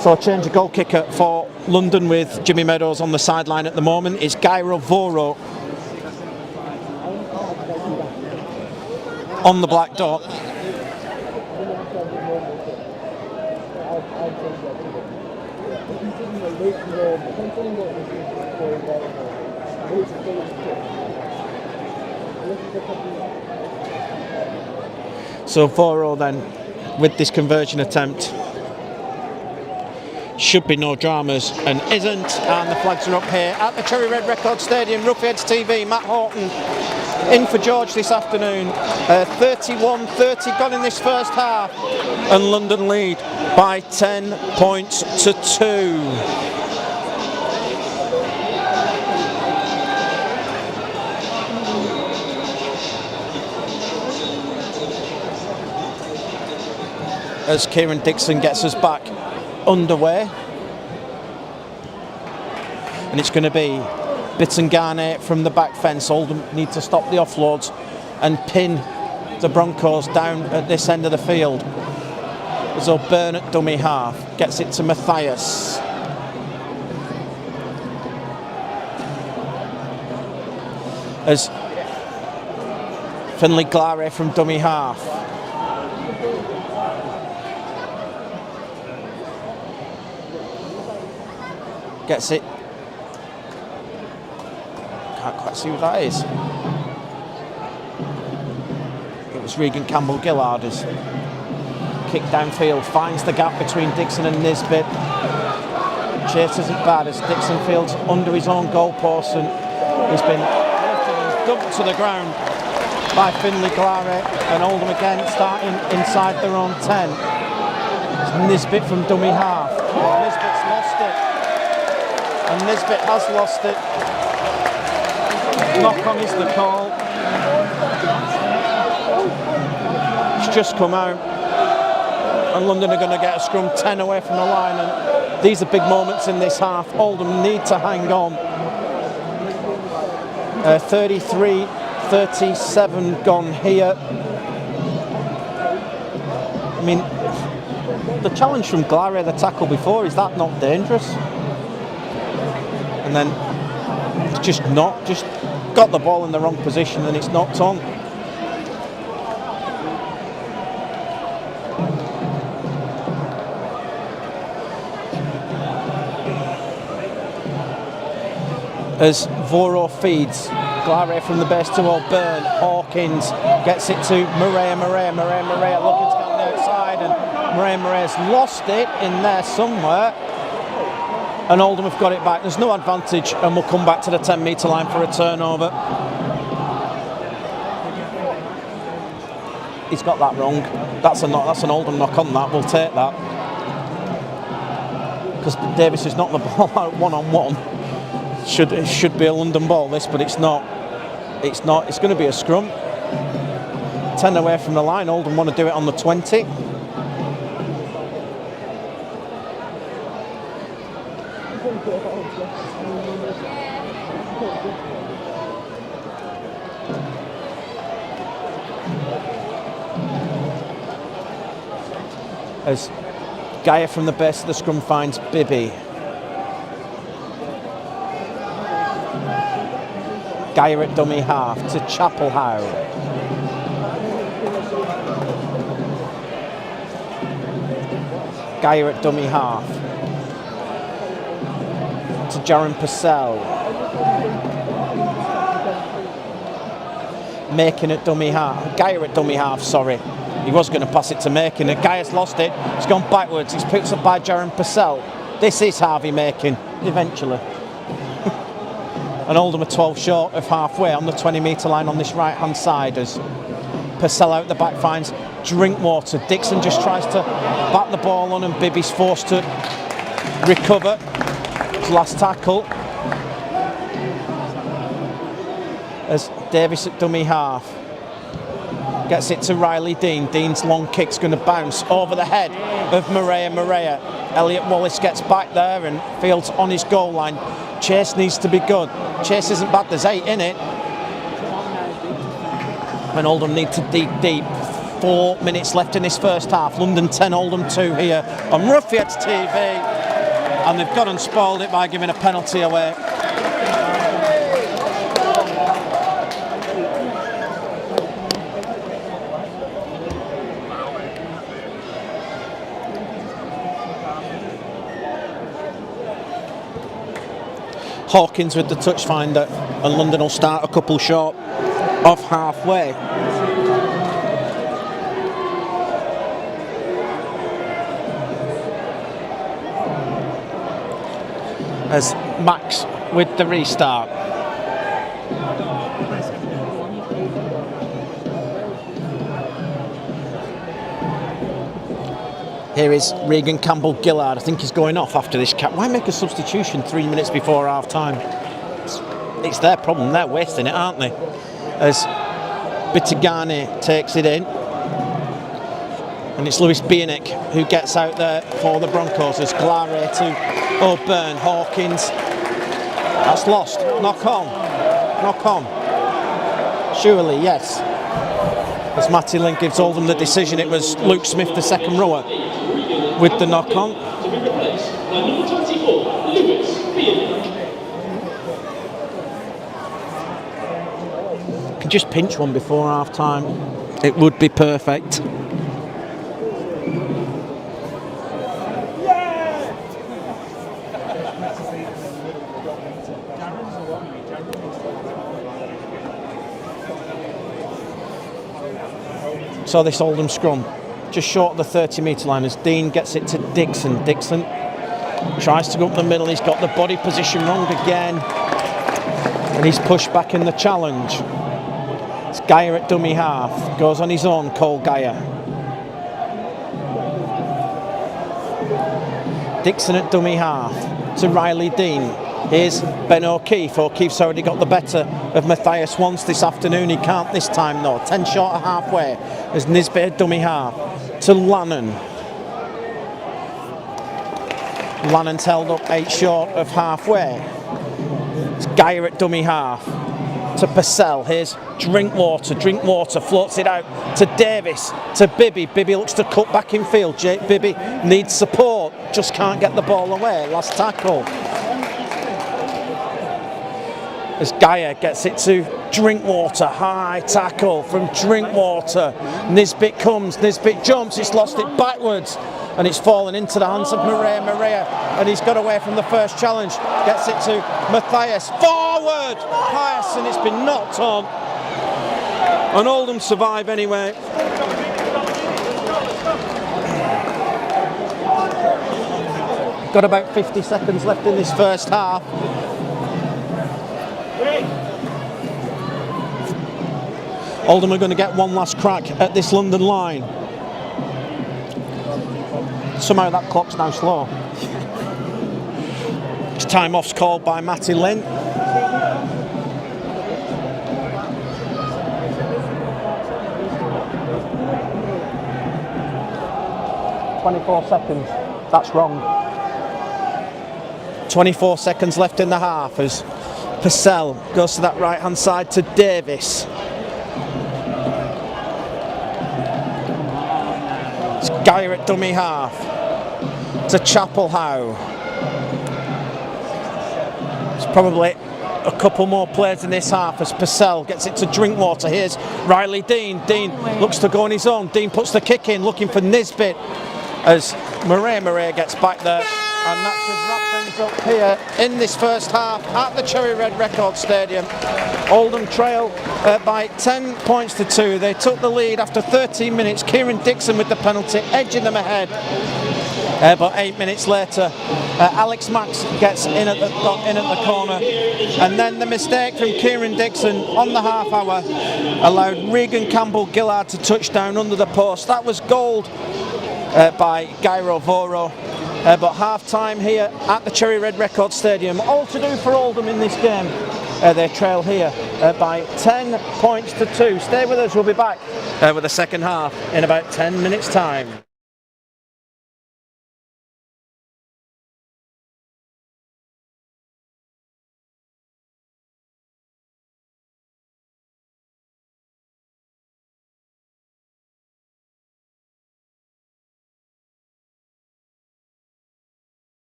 [SPEAKER 1] So a change of goal kicker for London with Jimmy Meadows on the sideline at the moment. It's Gyro Voro on the black dot. So Voro then, with this conversion attempt, should be no dramas, and isn't, and the flags are up here at the Cherry Red Record Stadium. Roughyeds TV, Matt Horton in for George this afternoon. 31-30 gone in this first half, and London lead by 10 points to 2. As Kieran Dixon gets us back underway, and it's going to be Bits and Garnett from the back fence. Oldham need to stop the offloads and pin the Broncos down at this end of the field. As O'Byrne at dummy half gets it to Matthias. As Finlay Glare from dummy half. Gets it. Can't quite see who that is. It was Regan Campbell Gillard who's kicked downfield, finds the gap between Dixon and Nisbet. Chase isn't bad as Dixon fields under his own goalpost, and he's been lifted and dumped to the ground by Finlay Glare, and Oldham again starting inside their own 10. It's Nisbet from dummy half. Nisbet's lost it. And Nisbet has lost it. Knock on is the call. It's just come out, and London are going to get a scrum 10 away from the line, and these are big moments in this half. Oldham need to hang on. 33-37 gone here. I mean, the challenge from Glare, the tackle before, is that not dangerous? And then it's just got the ball in the wrong position and it's knocked on. As Voro feeds Glare from the base to O'Byrne. Hawkins gets it to Murray looking to get on the outside, and Murray's lost it in there somewhere. And Oldham have got it back. There's no advantage, and we'll come back to the 10-metre line for a turnover. He's got that wrong. That's an Oldham knock on that. We'll take that. Because Davis is knocking the ball out one-on-one. It should be a London ball, this, but it's not. It's not. It's going to be a scrum. 10 away from the line. Oldham want to do it on the 20. As Gaia from the base of the scrum finds Bibby. Geyer at dummy half to Chapelhow. Geyer at dummy half to Jaron Purcell. Makin at dummy half. Geyer at dummy half, sorry. He was going to pass it to Makin. And Geyer's lost it. It's gone backwards. It's picked up by Jaron Purcell. This is Harvey Makin, eventually. And Oldham are 12 short of halfway on the 20-metre line on this right-hand side as Purcell out the back finds Drinkwater. Dixon just tries to bat the ball on and Bibby's forced to recover. His last tackle. As Davis at dummy half gets it to Riley Dean. Dean's long kick's going to bounce over the head of Morea. Elliot Wallace gets back there and Fields on his goal line. Chase needs to be good. Chase isn't bad, there's 8 in it. And Oldham need to dig deep. 4 minutes left in this first half. London 10, Oldham 2 here on Roughyeds TV. And they've gone and spoiled it by giving a penalty away. Hawkins with the touch finder, and London will start a couple short of halfway. As Max with the restart. Here is Regan Campbell-Gillard. I think he's going off after this cap. Why make a substitution 3 minutes before half time? It's their problem. They're wasting it, aren't they? As Bittigani takes it in. And it's Lewis Bienick who gets out there for the Broncos. As Glare to O'Byrne. Hawkins. That's lost. Knock on. Knock on. Surely, yes. As Matty Link gives Oldham the decision, it was Luke Smith, the second rower, with the knock on. Can just pinch one before half time. It would be perfect. So this Oldham scrum, just short of the 30-metre line as Dean gets it to Dixon. Dixon tries to go up the middle. He's got the body position wrong again. And he's pushed back in the challenge. It's Geyer at dummy half. Goes on his own, Cole Geyer. Dixon at dummy half to Riley Dean. Here's Ben O'Keefe. O'Keefe's already got the better of Matthias once this afternoon. He can't this time though. 10 short of halfway. There's Nisbet at dummy half to Lannon. Lannon's held up 8 short of halfway. It's Geyer at dummy half to Purcell. Here's Drinkwater. Drinkwater floats it out to Davis, to Bibby. Bibby looks to cut back in field. Jake Bibby needs support. Just can't get the ball away. Last tackle. As Geyer gets it to Drinkwater, high tackle from Drinkwater. Nisbet comes, Nisbet jumps, it's lost it backwards and it's fallen into the hands of Morea, and he's got away from the first challenge. Gets it to Matthias, forward pass, and it's been knocked on. And Oldham survive anyway. Got about 50 seconds left in this first half. Oldham are going to get one last crack at this London line. Somehow that clock's now slow. It's time off's called by Matty Lynn. "24 seconds. That's wrong. 24 seconds left in the half as Purcell goes to that right hand side to Davis. It's Geyer at dummy half to Chapelhow. It's probably a couple more plays in this half as Purcell gets it to Drinkwater. Here's Riley Dean. Dean looks to go on his own. Dean puts the kick in, looking for Nisbet as Murray gets back there. And that should wrap things up here in this first half at the Cherry Red Record Stadium. Oldham trail by 10 points to 2. They took the lead after 13 minutes. Kieran Dixon with the penalty, edging them ahead. But 8 minutes later, Alex Max gets in at the corner, and then the mistake from Kieran Dixon on the half hour allowed Regan Campbell-Gillard to touch down under the post. That was goaled by Gairo Voro. But half time here at the Cherry Red Record Stadium. All to do for Oldham in this game. They trail here by 10 points to 2. Stay with us, we'll be back with the second half in about 10 minutes time.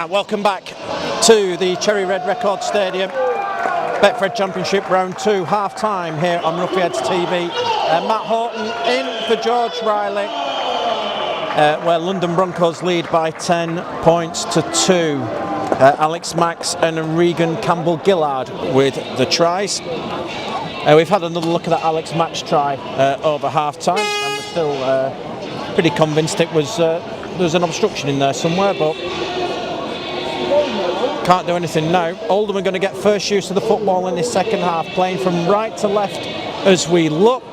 [SPEAKER 1] Right, welcome back to the Cherry Red Record Stadium. Betfred Championship round 2, half time here on Roughyeds TV. Matt Horton in for George Riley, where London Broncos lead by 10 points to 2. Alex Max and Regan Campbell-Gillard with the tries. We've had another look at that Alex Max try over half time, and we're still pretty convinced it was there's an obstruction in there somewhere, but can't do anything now. Oldham are going to get first use of the football in this second half, playing from right to left as we look.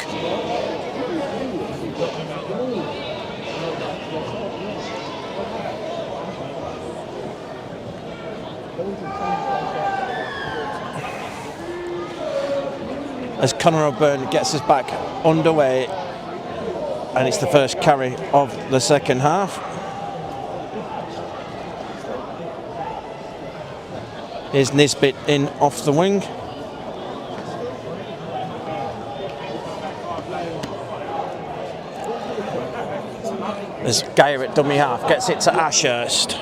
[SPEAKER 1] As Conor O'Byrne gets us back underway, and it's the first carry of the second half. Here's Nisbet in off the wing. As Geyer at dummy half gets it to Ashurst.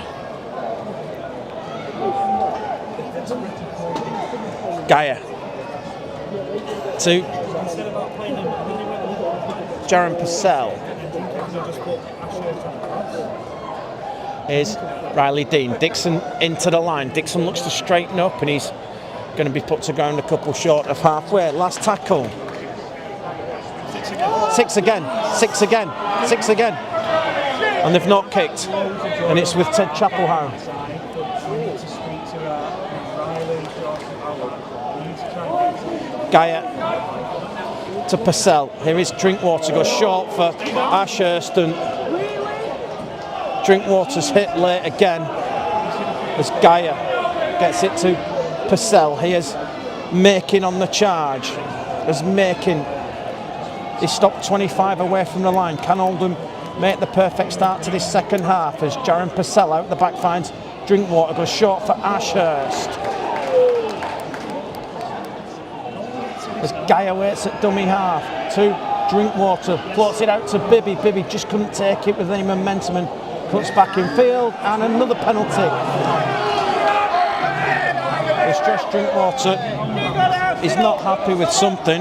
[SPEAKER 1] Geyer to Jaron Purcell. Here's Riley Dean. Dixon into the line. Dixon looks to straighten up, and he's going to be put to ground a couple short of halfway. Last tackle. Six again. And they've not kicked. And it's with Ted Chapelhow. Geyer to Purcell. Here is Drinkwater, goes short for Ashurst, and Drinkwater's hit late again as Geyer gets it to Purcell. Here's Makin on the charge. As Makin, he stopped 25 away from the line. Can Oldham make the perfect start to this second half as Jaron Purcell out the back finds Drinkwater, goes short for Ashurst. As Geyer waits at dummy half to Drinkwater, floats it out to Bibby. Bibby just couldn't take it with any momentum and cuts back in field, and another penalty. It's Josh Drinkwater. He's not happy with something.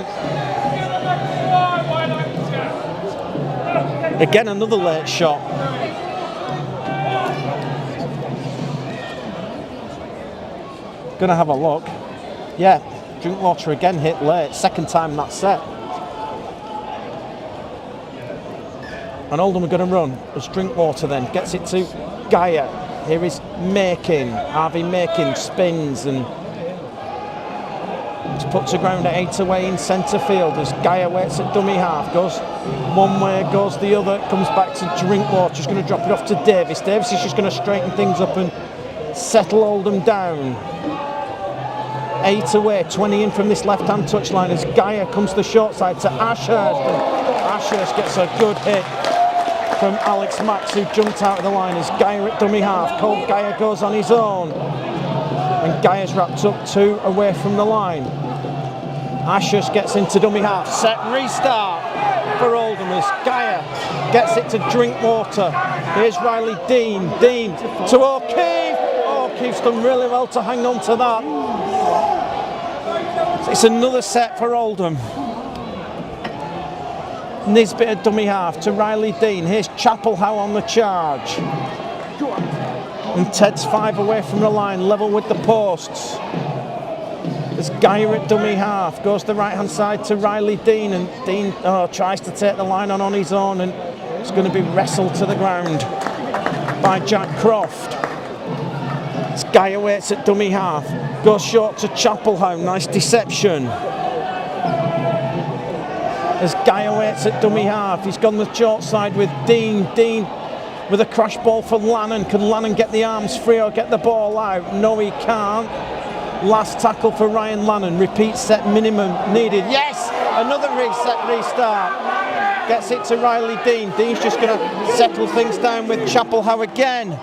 [SPEAKER 1] Again, another late shot. Gonna have a look. Yeah, Drinkwater again hit late. Second time that set. And Oldham are going to run as Drinkwater then gets it to Geyer. Here is Makin. Harvey Makin spins and it's put to ground at 8 away in centre field as Geyer waits at dummy half. Goes one way, goes the other, comes back to Drinkwater. Just going to drop it off to Davis. Davis is just going to straighten things up and settle Oldham down. 8 away, 20 in from this left-hand touchline as Geyer comes to the short side to Ashurst. And Ashurst gets a good hit from Alex Max, who jumped out of the line as Geyer at dummy half. Cole Geyer goes on his own. And Geyer's wrapped up 2 away from the line. Ashurst gets into dummy half. Set restart for Oldham as Geyer gets it to Drinkwater. Here's Riley Dean. Dean to O'Keefe. O'Keefe's done really well to hang on to that. It's another set for Oldham. Nisbet at dummy half to Riley Dean. Here's Chapelhow on the charge. And Ted's 5 away from the line, level with the posts. There's Geyer at dummy half. Goes the right hand side to Riley Dean, and Dean tries to take the line on his own, and it's going to be wrestled to the ground by Jack Croft. As Geyer waits at dummy half. Goes short to Chapelhow. Nice deception. As Geyer waits at dummy half, he's gone the short side with Dean. Dean with a crash ball for Lannan. Can Lannan get the arms free or get the ball out? No, he can't. Last tackle for Ryan Lannan. Repeat set minimum needed. Yes! Another reset restart. Gets it to Riley Dean. Dean's just going to settle things down with Chapelhow again.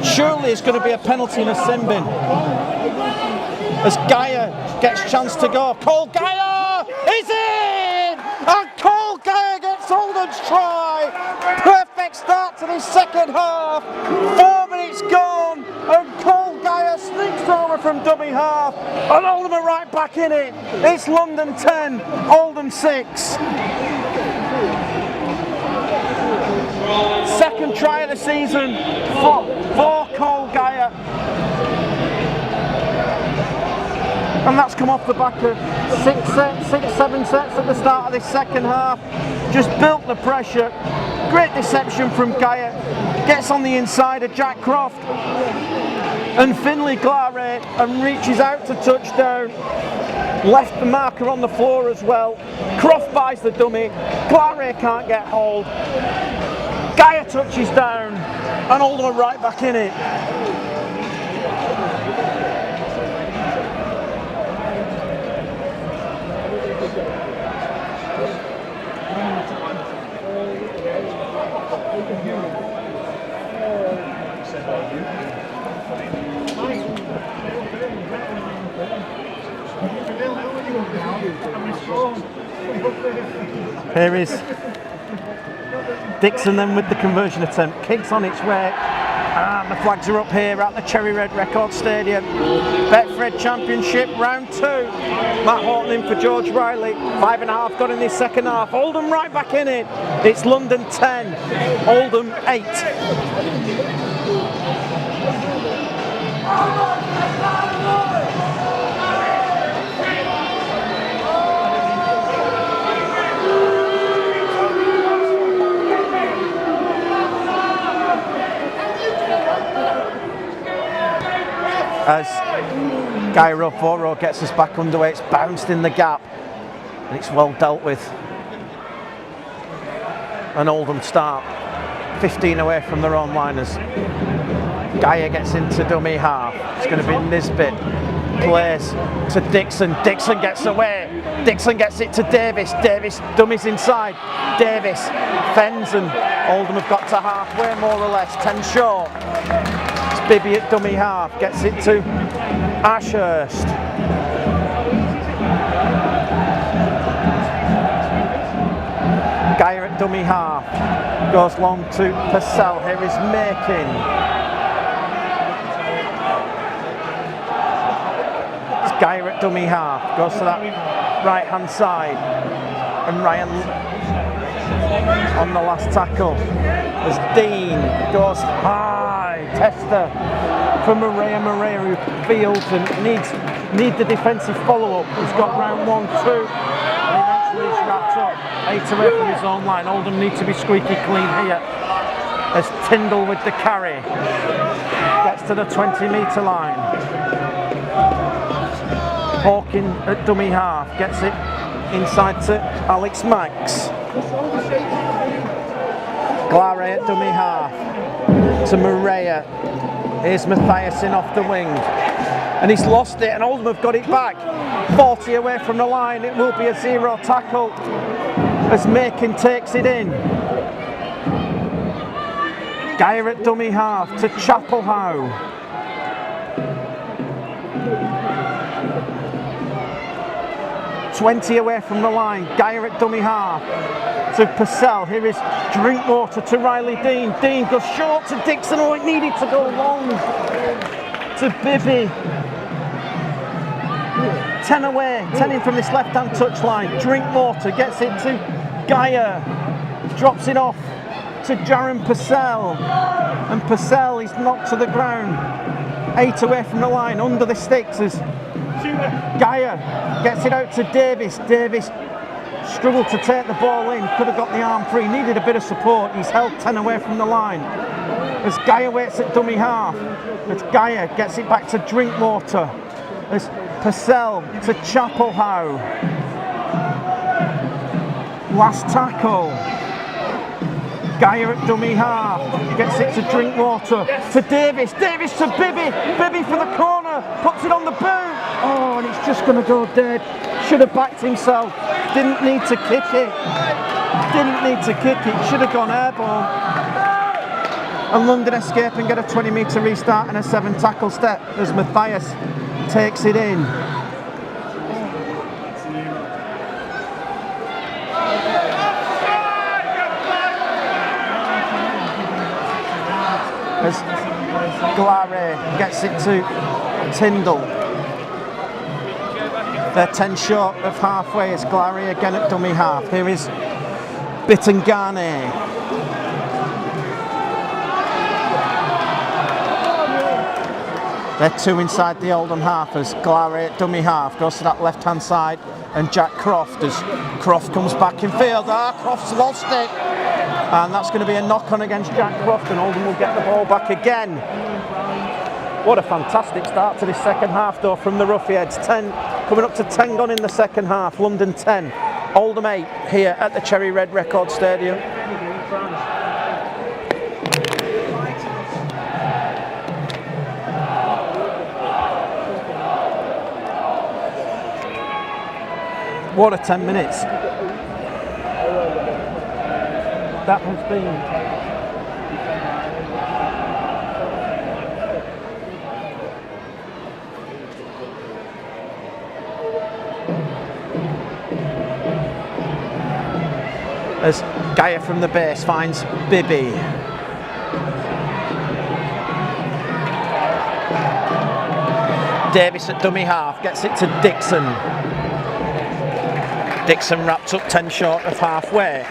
[SPEAKER 1] Surely it's going to be a penalty and a sin bin. As Geyer gets chance to go. Cole Geyer is in! And Cole Geyer gets Oldham's try. Perfect start to the second half. 4 minutes gone. and Cole Geyer sneaks over from dummy half, and Oldham are right back in it. It's London 10, Oldham 6. Second try of the season for Cole Geyer. And that's come off the back of 7 sets at the start of this second half. Just built the pressure. Great deception from Geyer. Gets on the inside of Jack Croft and Finlay Glare and reaches out to touchdown. Left the marker on the floor as well. Croft buys the dummy. Glare can't get hold. Geyer touches down and Oldham are right back in it. Here is Dixon then with the conversion attempt. Kicks on its way. And the flags are up here at the Cherry Red Record Stadium. Betfred Championship round 2. Matt Horton in for George Riley. 5.5 got in this second half. Oldham right back in it. It's London 10, Oldham 8. As Gyro Foro gets us back underway, it's bounced in the gap and it's well dealt with. An Oldham start, 15 away from their own liners. Geyer gets into dummy half. It's going to be Nisbet. Plays to Dixon. Dixon gets away. Dixon gets it to Davis. Davis dummies inside. Davis fends and Oldham have got to halfway more or less. 10 short. Bibby at dummy half, gets it to Ashurst. Geyer at dummy half, goes long to Purcell. Here is Makin. It's Geyer at dummy half, goes to that right hand side. And Ryan on the last tackle. As Dean goes high. Tester for Maria who fields and needs the defensive follow-up. He's got round 1, 2 and eventually he's wrapped up 8 away from his own line. Oldham need to be squeaky clean here as Tyndall with the carry gets to the 20-metre line. Hawkin at dummy half gets it inside to Alex Max. Glare at dummy half to Maria. Here's Mathiasen off the wing and he's lost it and Oldham have got it back. 40 away from the line, it will be a 0 tackle as Makin takes it in. Geyer at dummy half to Chapelhow. .20 away from the line, Geyer at dummy half to Purcell. Here is Drinkwater to Riley Dean. Dean goes short to Dixon. Oh, it needed to go long to Bibby. 10 away, 10 in from this left-hand touchline. Drinkwater gets it to Geyer. Drops it off to Jaron Purcell. And Purcell is knocked to the ground. 8 away from the line, under the sticks as Geyer gets it out to Davis. Davis struggled to take the ball in, could have got the arm free, needed a bit of support. He's held 10 away from the line. As Geyer waits at dummy half, as Geyer gets it back to Drinkwater. As Purcell to Chapelhow. Last tackle. Geyer at dummy half, gets it to Drinkwater, to Davis, Davis to Bibby, Bibby for the corner, puts it on the boot, oh, and it's just going to go dead. Should have backed himself, didn't need to kick it, should have gone airborne. And London escape and get a 20-metre restart and a 7 tackle step as Matthias takes it in. As Glary gets it to Tyndall. They're 10 short of halfway. It's Glary again at dummy half. Here is Bittengane. They're 2 inside the Oldham half as Glary at dummy half goes to that left hand side, and Jack Croft as Croft comes back in field. Croft's lost it, and that's going to be a knock on against Jack Croft, and Oldham will get the ball back again. What a fantastic start to this second half though from the Roughyeds. 10 coming up to 10 gone in the second half. London 10, Oldham 8 here at the Cherry Red Record Stadium. What a 10 minutes that has been. As Gaia from the base finds Bibby. Davis at dummy half gets it to Dixon. Dixon wrapped up 10 short of halfway.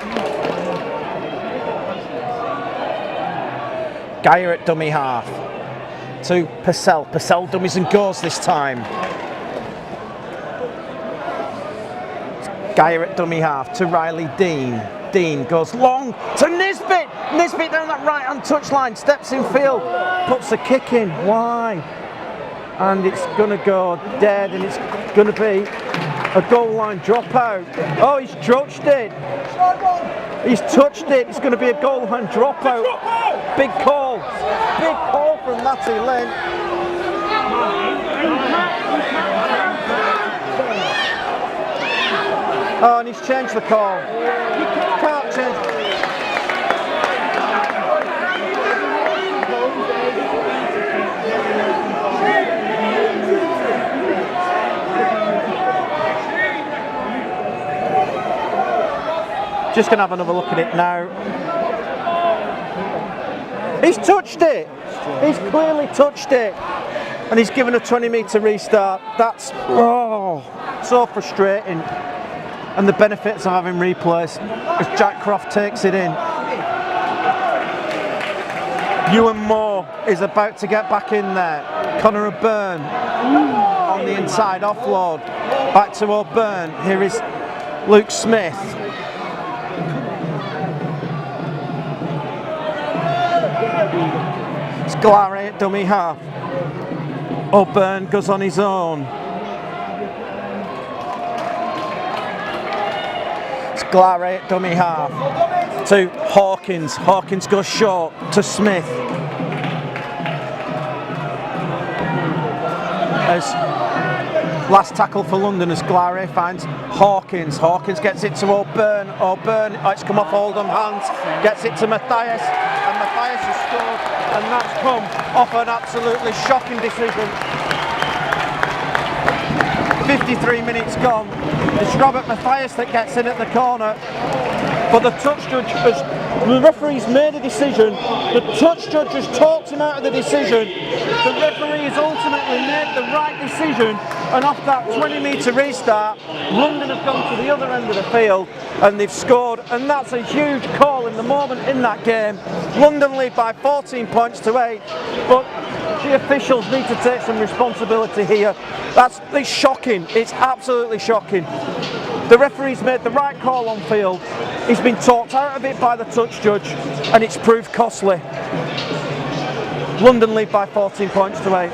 [SPEAKER 1] Gaia at dummy half to Purcell. Purcell dummies and goes this time. Gaia at dummy half to Riley Dean. Dean goes long to Nisbet. Nisbet down that right hand touchline, steps in field, puts a kick in wide, and it's going to go dead, and it's going to be a goal line dropout. Oh, he's touched it. He's touched it. It's going to be a goal line dropout. Big call. Big call from Matty Lynn. Oh, and he's changed the call. Can't change. Just going to have another look at it now. He's touched it. He's clearly touched it. And he's given a 20-metre restart. That's so frustrating. And the benefits of having replays as Jack Croft takes it in. Ewan Moore is about to get back in there. Connor O'Byrne on the inside offload. Back to O'Byrne. Here is Luke Smith. It's Glary at dummy half. O'Byrne goes on his own. It's Glary at dummy half to Hawkins. Hawkins goes short to Smith. As last tackle for London as Glary finds Hawkins. Hawkins gets it to O'Byrne. O'Byrne, it's come off Oldham hands, gets it to Matthias, and Matthias has scored, and that's come off an absolutely shocking decision. 53 minutes gone. It's Robert Matthias that gets in at the corner, but the touch judge has, the referee's made a decision, the touch judge has talked him out of the decision, the referee has ultimately made the right decision, and off that 20-metre restart, London have gone to the other end of the field and they've scored, and that's a huge call in the moment in that game. London lead by 14 points to 8, but the officials need to take some responsibility here. It's shocking, it's absolutely shocking. The referee's made the right call on field. He's been talked out of it by the touch judge, and it's proved costly. London lead by 14 points to 8.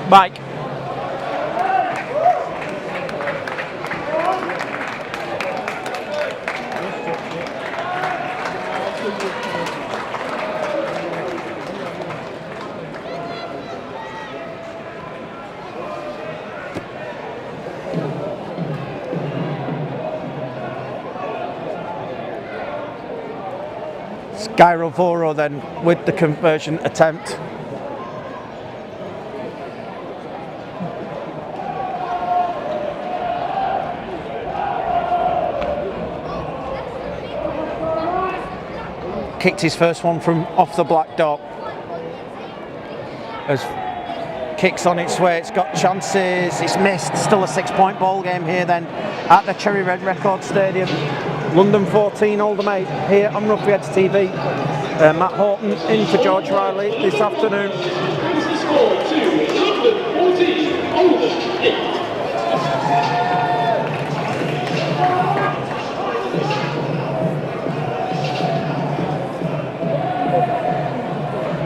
[SPEAKER 1] Mike. Gyrovoro then with the conversion attempt. Kicked his first one from off the black dot. As kicks on its way, it's got chances, it's missed. Still a 6-point ball game here then at the Cherry Red Record Stadium. London 14, Oldham 8 here on Roughyeds TV. Matt Horton in for George Riley this afternoon.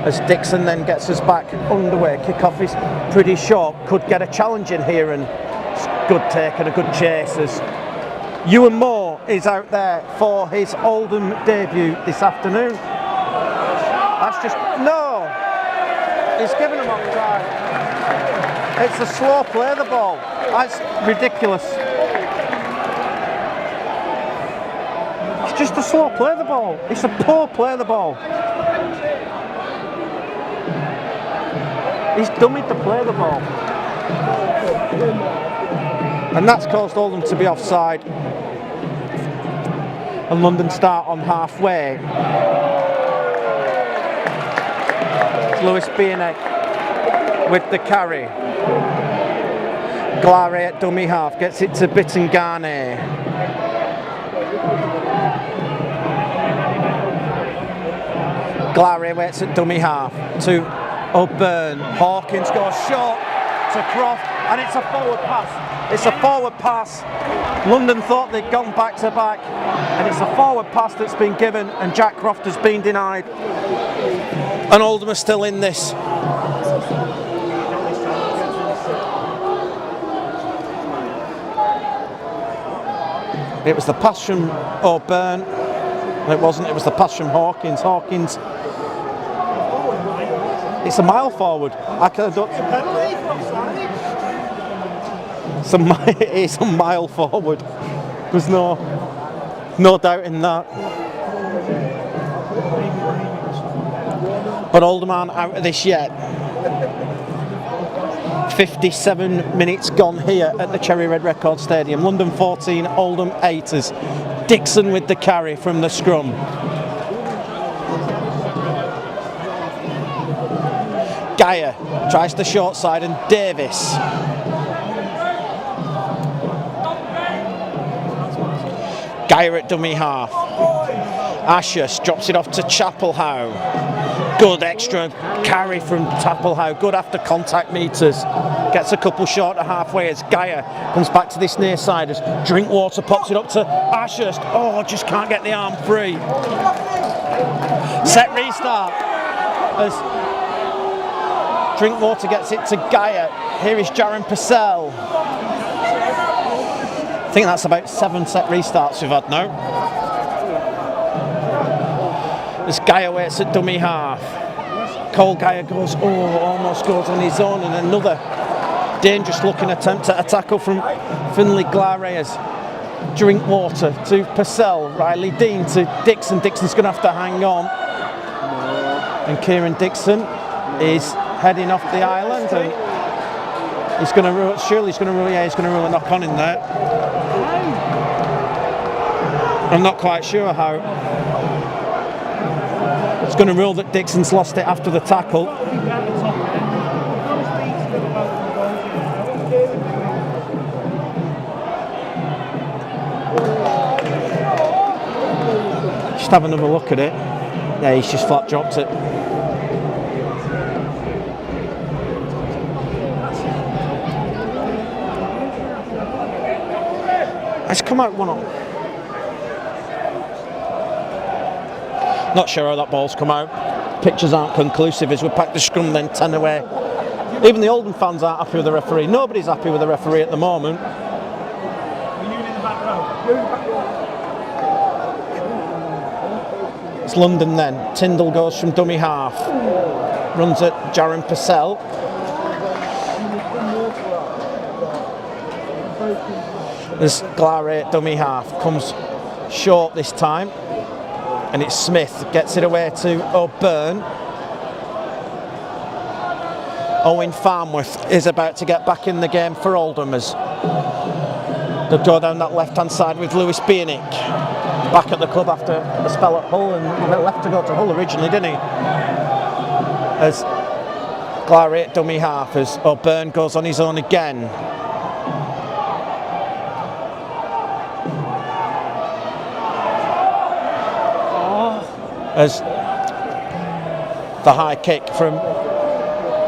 [SPEAKER 1] As Dixon then gets us back underway, kick-off is pretty short, could get a challenge in here, and good take and a good chase as Ewan Moore is out there for his Oldham debut this afternoon. That's just, no, he's given him offside. It's a slow play of the ball, that's ridiculous. It's just a slow play of the ball, it's a poor play of the ball. He's dummied the play of the ball. And that's caused Oldham to be offside. And London start on halfway. Lewis Bienek with the carry. Glare at dummy half, gets it to Bittengane. Glare waits at dummy half to O'Byrne. Hawkins goes short to Croft, and it's a forward pass. It's a forward pass. London thought they'd gone back to back, and it's a forward pass that's been given, and Jack Croft has been denied. And Oldham are still in this. It was the pass from O'Byrne. It wasn't, it was the pass from Hawkins. Hawkins. It's a mile forward. I could have done it's a mile forward. There's no doubt in that. But Oldham aren't out of this yet. 57 minutes gone here at the Cherry Red Record Stadium. London 14, Oldham 8ers. Dixon with the carry from the scrum. Geyer tries the short side, and Davis. Geyer at dummy half. Ashurst drops it off to Chapelhow. Good extra carry from Chapelhow. Good after contact meters. Gets a couple short at halfway as Geyer comes back to this near side as Drinkwater pops it up to Ashurst. Oh, just can't get the arm free. Set restart as Drinkwater gets it to Geyer. Here is Jaron Purcell. I think that's about 7 set restarts we've had now. As Geyer waits at dummy half. Cole Geyer goes, almost goes on his own, and another dangerous looking attempt at a tackle from Finlay Glareas. Drinkwater to Purcell. Riley Dean to Dixon. Dixon's going to have to hang on. And Kieran Dixon is heading off the island, and he's going to rule, surely he's going to rule, yeah, he's going to rule a knock on in there. I'm not quite sure how. It's going to rule that Dixon's lost it after the tackle. Just have another look at it. Yeah, he's just flat dropped it. It's come out 1-0. Not sure how that ball's come out. Pictures aren't conclusive as we pack the scrum then 10 away. Even the Oldham fans aren't happy with the referee. Nobody's happy with the referee at the moment. It's London then. Tyndall goes from dummy half. Runs at Jaron Purcell. There's Glare at dummy half. Comes short this time. and it's Smith, gets it away to O'Byrne. Owen Farnworth is about to get back in the game for Oldham as they'll go down that left-hand side with Lewis Bienick. Back at the club after a spell at Hull, and left to go to Hull originally, didn't he? As Glary at dummy half, as O'Byrne goes on his own again. As the high kick from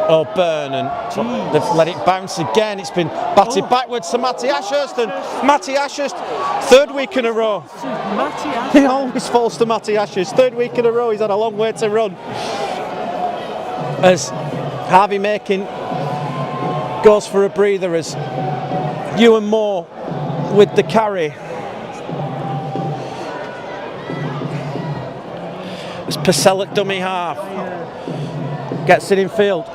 [SPEAKER 1] O'Byrne, and they've let it bounce again. It's been batted backwards to Matty Ashurst, and Matty Ashurst, third week in a row. He always falls to Matty Ashurst. Third week in a row, he's had a long way to run. As Harvey Makin goes for a breather, as Ewan Moore with the carry. As Purcell at dummy half gets it in field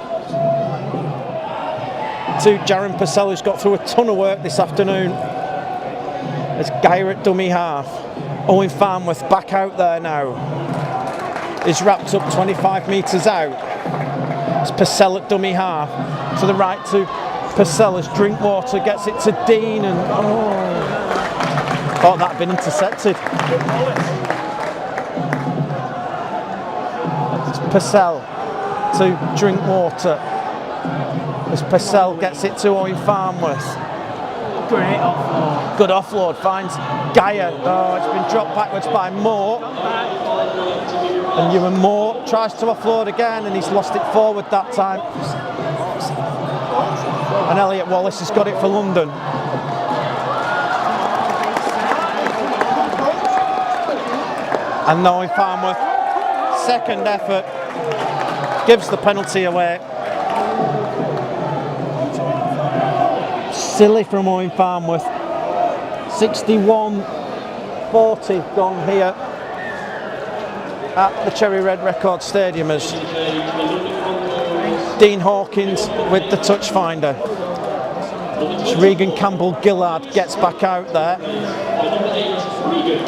[SPEAKER 1] to Jaron Purcell, who's got through a ton of work this afternoon. As Geyer at dummy half. Owen Farnworth back out there now. Is wrapped up 25 metres out. It's Purcell at dummy half. To the right to Purcell as Drinkwater gets it to Dean, and thought that had been intercepted. It's Purcell to Drinkwater. As Purcell gets it to Owen Farnworth.
[SPEAKER 3] Great offload.
[SPEAKER 1] Good offload, finds Geyer. Oh, it's been dropped backwards by Moore. And Ewan Moore tries to offload again, and he's lost it forward that time. And Elliot Wallace has got it for London. And now Owen Farnworth, second effort, gives the penalty away. Silly from Owen Farnworth. 61-40 gone here at the Cherry Red Record Stadium as Dean Hawkins with the touch finder. Regan Campbell-Gillard gets back out there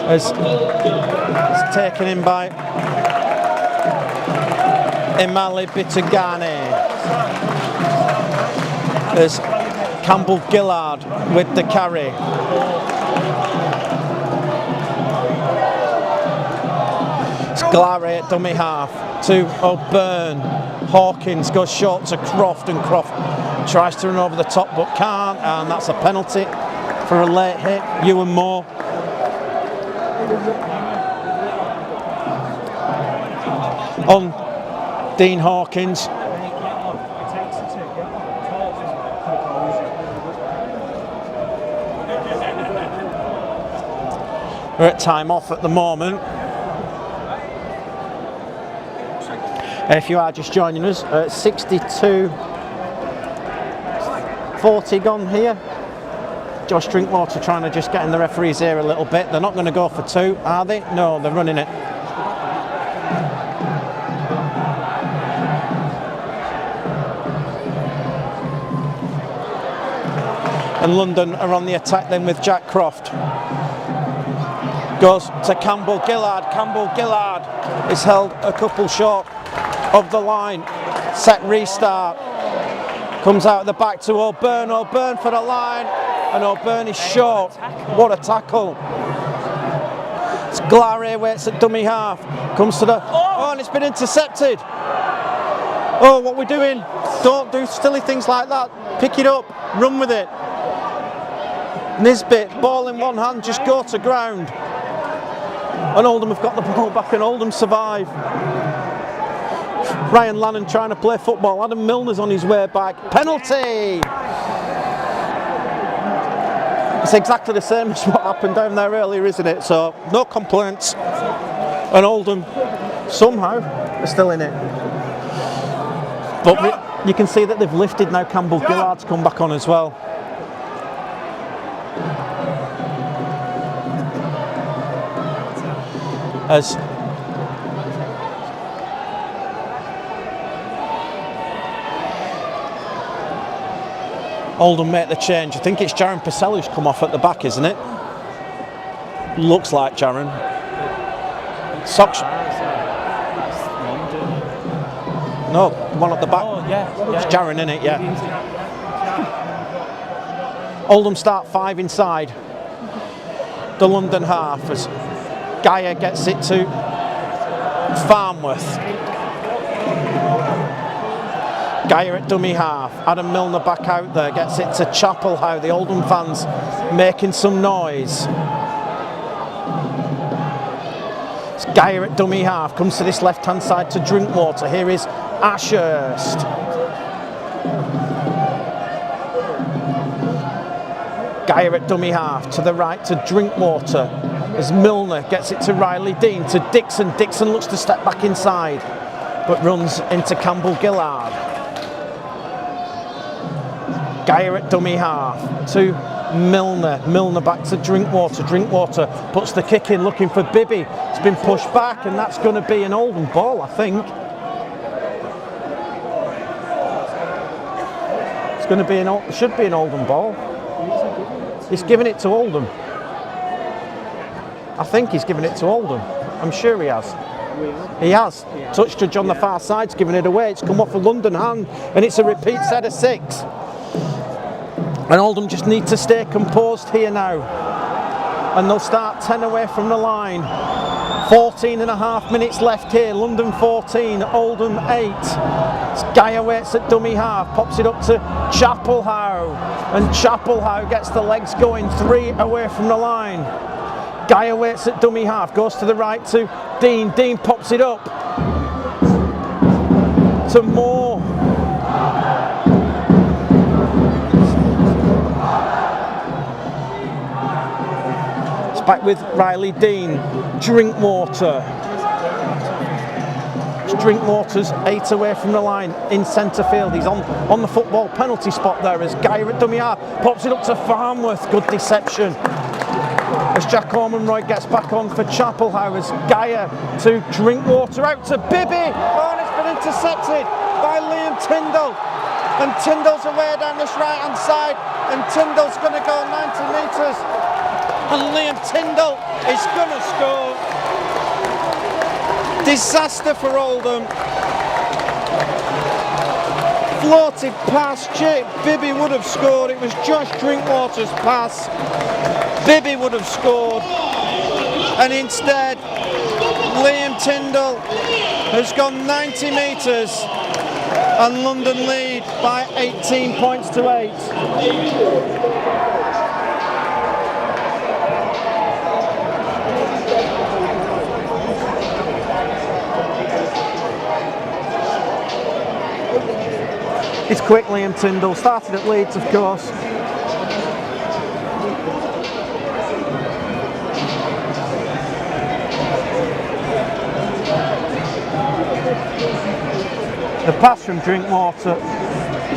[SPEAKER 1] as it's taken in by Imali Bitagane. As Campbell-Gillard with the carry. It's Glary at dummy half to O'Byrne. Hawkins goes short to Croft, and Croft tries to run over the top but can't, and that's a penalty for a late hit. Ewan Moore. On Dean Hawkins. We're at time off at the moment. If you are just joining us, 62-40 gone here. Josh Drinkwater trying to just get in the referee's ear a little bit. They're not going to go for two, are they? No, they're running it. And London are on the attack then with Jack Croft. Goes to Campbell-Gillard. Campbell-Gillard is held a couple short of the line. Set restart. Comes out the back to O'Byrne. O'Byrne for the line. And O'Byrne is short. What a tackle. It's Glary waits at dummy half. Comes to the... Oh, and it's been intercepted. Oh, what we're doing. Don't do silly things like that. Pick it up. Run with it. Nisbet, ball in one hand, just go to ground. And Oldham have got the ball back, and Oldham survive. Ryan Lannon trying to play football. Adam Milner's on his way back. Penalty! It's exactly the same as what happened down there earlier, isn't it? So, no complaints. And Oldham, somehow, are still in it. But you can see that they've lifted now. Campbell-Gillard's come back on as well. As Oldham make the change. I think it's Jaron Purcell who's come off at the back, isn't it? Looks like Jaron. Socks. No, one at the back.
[SPEAKER 3] Oh, yeah.
[SPEAKER 1] It's Jaron, in it, yeah. Oldham start 5 inside the London half as Gaia gets it to Farnworth. Gaia at dummy half. Adam Milner back out there, gets it to Chapelhow. The Oldham fans making some noise. It's Gaia at dummy half, comes to this left-hand side to Drinkwater. Here is Ashurst. Gaia at dummy half, to the right to Drinkwater. As Milner gets it to Riley Dean, to Dixon. Dixon looks to step back inside, but runs into Campbell Gillard. Gaia at dummy half to Milner. Milner back to Drinkwater. Drinkwater puts the kick in, looking for Bibby. It's been pushed back, and that's going to be an Oldham ball, I think. It's going to be should be an Oldham ball. He's giving it to Oldham. I think he's giving it to Oldham. I'm sure he has. He has. Touch judge on the far side's giving it away. It's come off a London hand, and it's a repeat set of 6. And Oldham just need to stay composed here now. And they'll start 10 away from the line. 14.5 minutes left here. London 14, Oldham 8. Gaia waits at dummy half, pops it up to Chapelhow. And Chapelhow gets the legs going, 3 away from the line. Gaia waits at dummy half, goes to the right to Dean. Dean pops it up to Moore. Back with Riley Dean. Drinkwater. Drinkwater's 8 away from the line in centre field. He's on the football penalty spot there as Gaia at dummy half pops it up to Farnworth. Good deception. As Jack Ormonroyd gets back on for Chapelhow as Gaia to Drinkwater out to Bibby. Oh, and it's been intercepted by Liam Tyndall. And Tyndall's away down this right hand side, and Tyndall's going to go 90 metres. And Liam Tyndall is going to score. Disaster for Oldham. Floated past Jake. Bibby would have scored. It was Josh Drinkwater's pass. Bibby would have scored. And instead, Liam Tyndall has gone 90 metres. And London lead by 18 points to 8. It's quick, Liam Tyndall, started at Leeds of course. The pass from Drinkwater,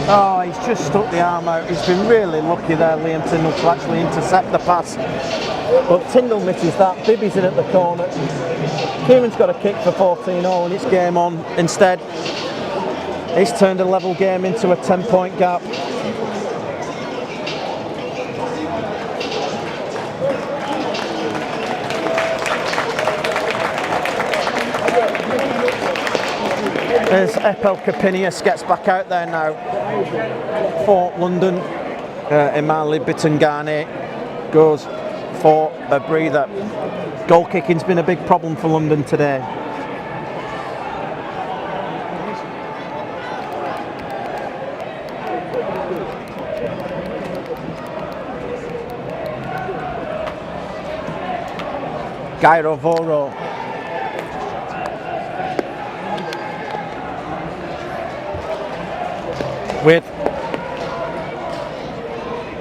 [SPEAKER 1] oh, he's just stuck the arm out. He's been really lucky there, Liam Tyndall, to actually intercept the pass. But Tyndall misses that, Bibby's in at the corner. Kieran's got a kick for 14-0 and it's game on instead. He's turned a level game into a 10-point gap. As Epel Capinius gets back out there now for London. Imali Bitangane goes for a breather. Goal kicking's been a big problem for London today. Gairo Voro. With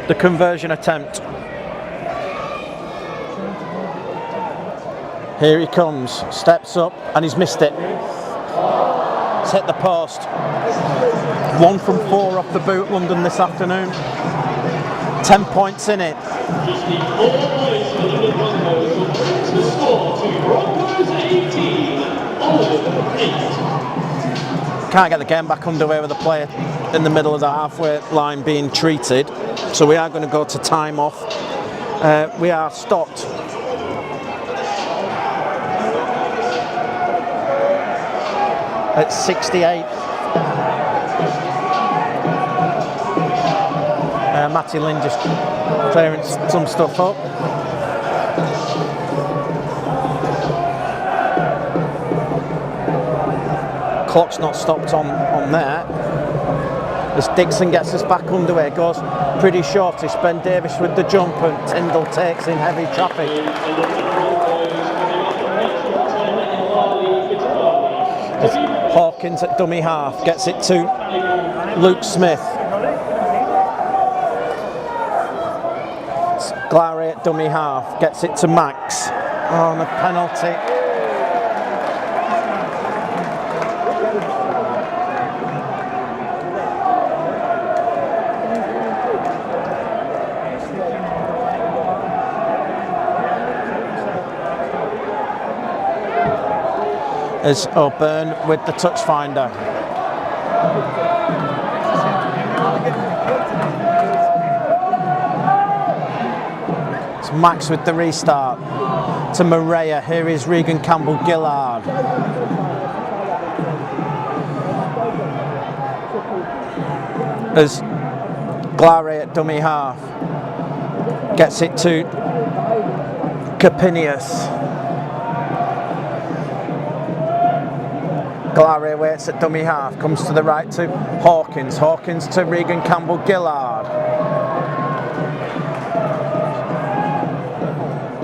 [SPEAKER 1] the conversion attempt. Here he comes, steps up and he's missed it. It's hit the post. 1 from 4 off the boot, London this afternoon. 10 points in it. Can't get the game back underway with the player in the middle of the halfway line being treated, so we are going to go to time off. We are stopped at 68. Matty Lynn just clearing some stuff up. Clock's not stopped on there. As Dixon gets us back underway, goes pretty shortish. Ben Davis with the jump and Tyndall takes in heavy traffic. As Hawkins at dummy half gets it to Luke Smith. Glary at dummy half gets it to Max. Oh, and a penalty. As O'Byrne with the touch finder. It's Max with the restart to Maria. Here is Regan Campbell-Gillard. As Glary at dummy half gets it to Capinius. Glary waits at dummy half, comes to the right to Hawkins. Hawkins to Regan Campbell-Gillard.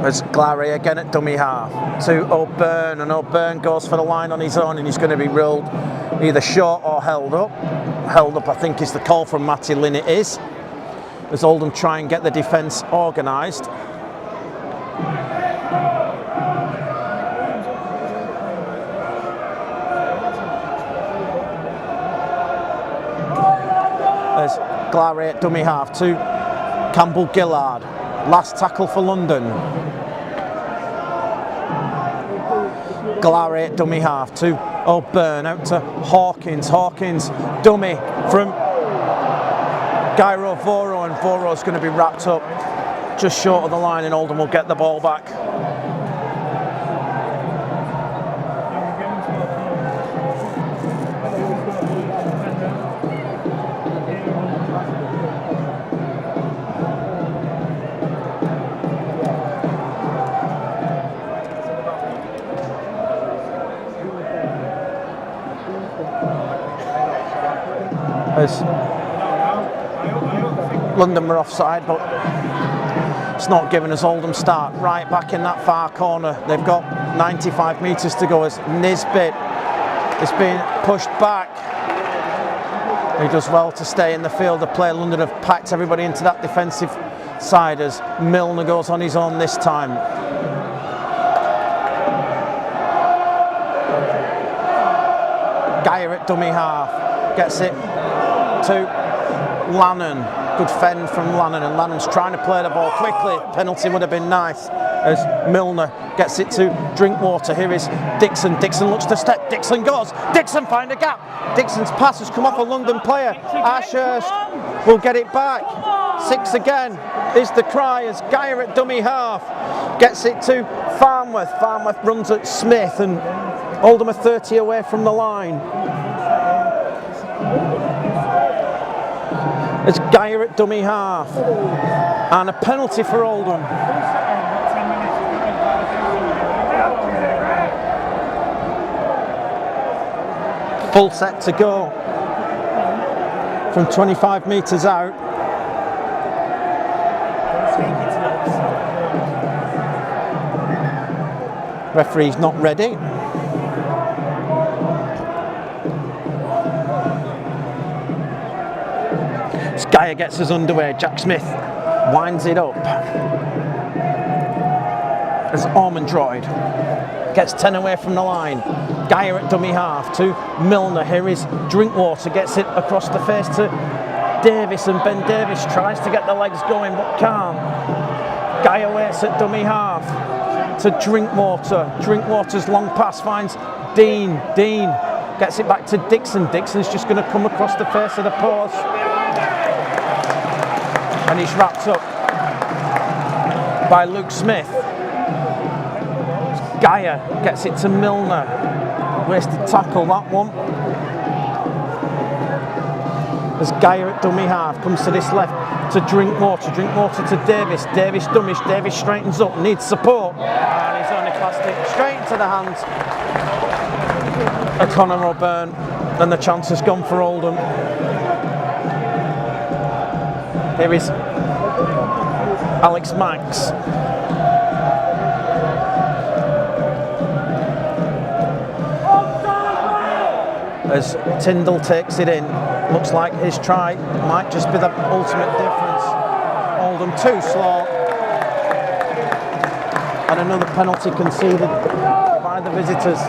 [SPEAKER 1] As Glary again at dummy half to O'Byrne, and O'Byrne goes for the line on his own, and he's going to be ruled either short or held up. Held up, I think, is the call from Matty Lynn. It is. As Oldham try and get the defence organised. As Glary at dummy half to Campbell-Gillard. Last tackle for London. Glary at dummy half to O'Byrne, out to Hawkins. Hawkins, dummy from Gyro Voro, and Voro's going to be wrapped up just short of the line, and Oldham will get the ball back. As London were offside, but it's not giving us Oldham start. Right back in that far corner. They've got 95 metres to go as Nisbet is being pushed back. He does well to stay in the field of play. London have packed everybody into that defensive side as Milner goes on his own this time. Geyer at dummy half gets it to Lannon. Good fend from Lannon, and Lannon's trying to play the ball quickly. Penalty would have been nice as Milner gets it to Drinkwater. Here is Dixon. Dixon looks to step. Dixon goes. Dixon find a gap. Dixon's pass has come off a London player. Ashurst will get it back. 6 again is the cry as Geyer at dummy half gets it to Farnworth. Farnworth runs at Smith, and Oldham are 30 away from the line. It's Geyer at dummy half, and a penalty for Oldham. Full set to go from 25 metres out. Referee's not ready. Geyer gets us underway. Jack Smith winds it up as Ormondroyd gets 10 away from the line. Geyer at dummy half to Milner. Here is Drinkwater, gets it across the face to Davis, and Ben Davis tries to get the legs going but can't. Geyer waits at dummy half to Drinkwater. Drinkwater's long pass finds Dean. Dean gets it back to Dixon. Dixon's just going to come across the face of the post, and he's wrapped up by Luke Smith. Geyer gets it to Milner. Wasted tackle, that one. As Geyer at dummy half comes to this left to Drinkwater to Davis. Davis dummies, Davis straightens up, needs support. And he's only passed it straight into the hands of Conor O'Byrne. And the chance has gone for Oldham. Here is Alex Max. As Tyndall takes it in, looks like his try might just be the ultimate difference. Oldham too slow. And another penalty conceded by the visitors.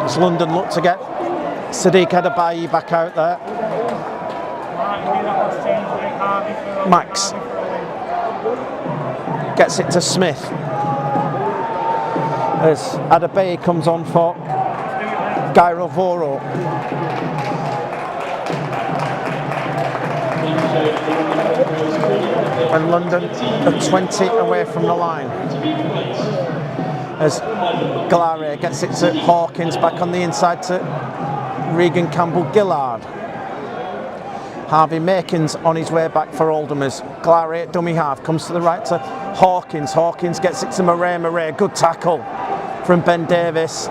[SPEAKER 1] As London look to get Sadiq Adebayi back out there. Max gets it to Smith as Adebayi comes on for Gairo Voro. And London are 20 away from the line as Glare gets it to Hawkins, back on the inside to Regan Campbell-Gillard. Harvey Makins on his way back for Oldham as Glare at dummy half comes to the right to Hawkins. Hawkins gets it to Murray. Murray, good tackle from Ben Davis.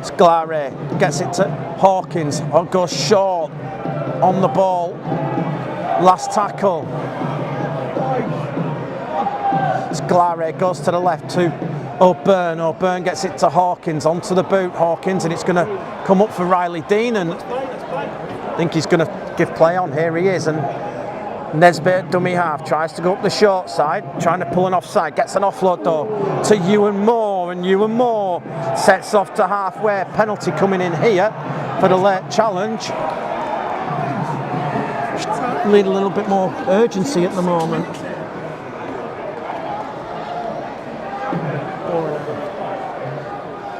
[SPEAKER 1] It's Glare gets it to Hawkins. Oh, goes short on the ball. Last tackle. It's Glare goes to the left to O'Byrne. O'Byrne gets it to Hawkins onto the boot. Hawkins, and it's going to come up for Riley Dean, and I think he's going to give play on. Here he is, and Nesbitt at dummy half tries to go up the short side, trying to pull an offside, gets an offload though to Ewan Moore, and Ewan Moore sets off to halfway. Penalty coming in here for the late challenge. Need a little bit more urgency at the moment.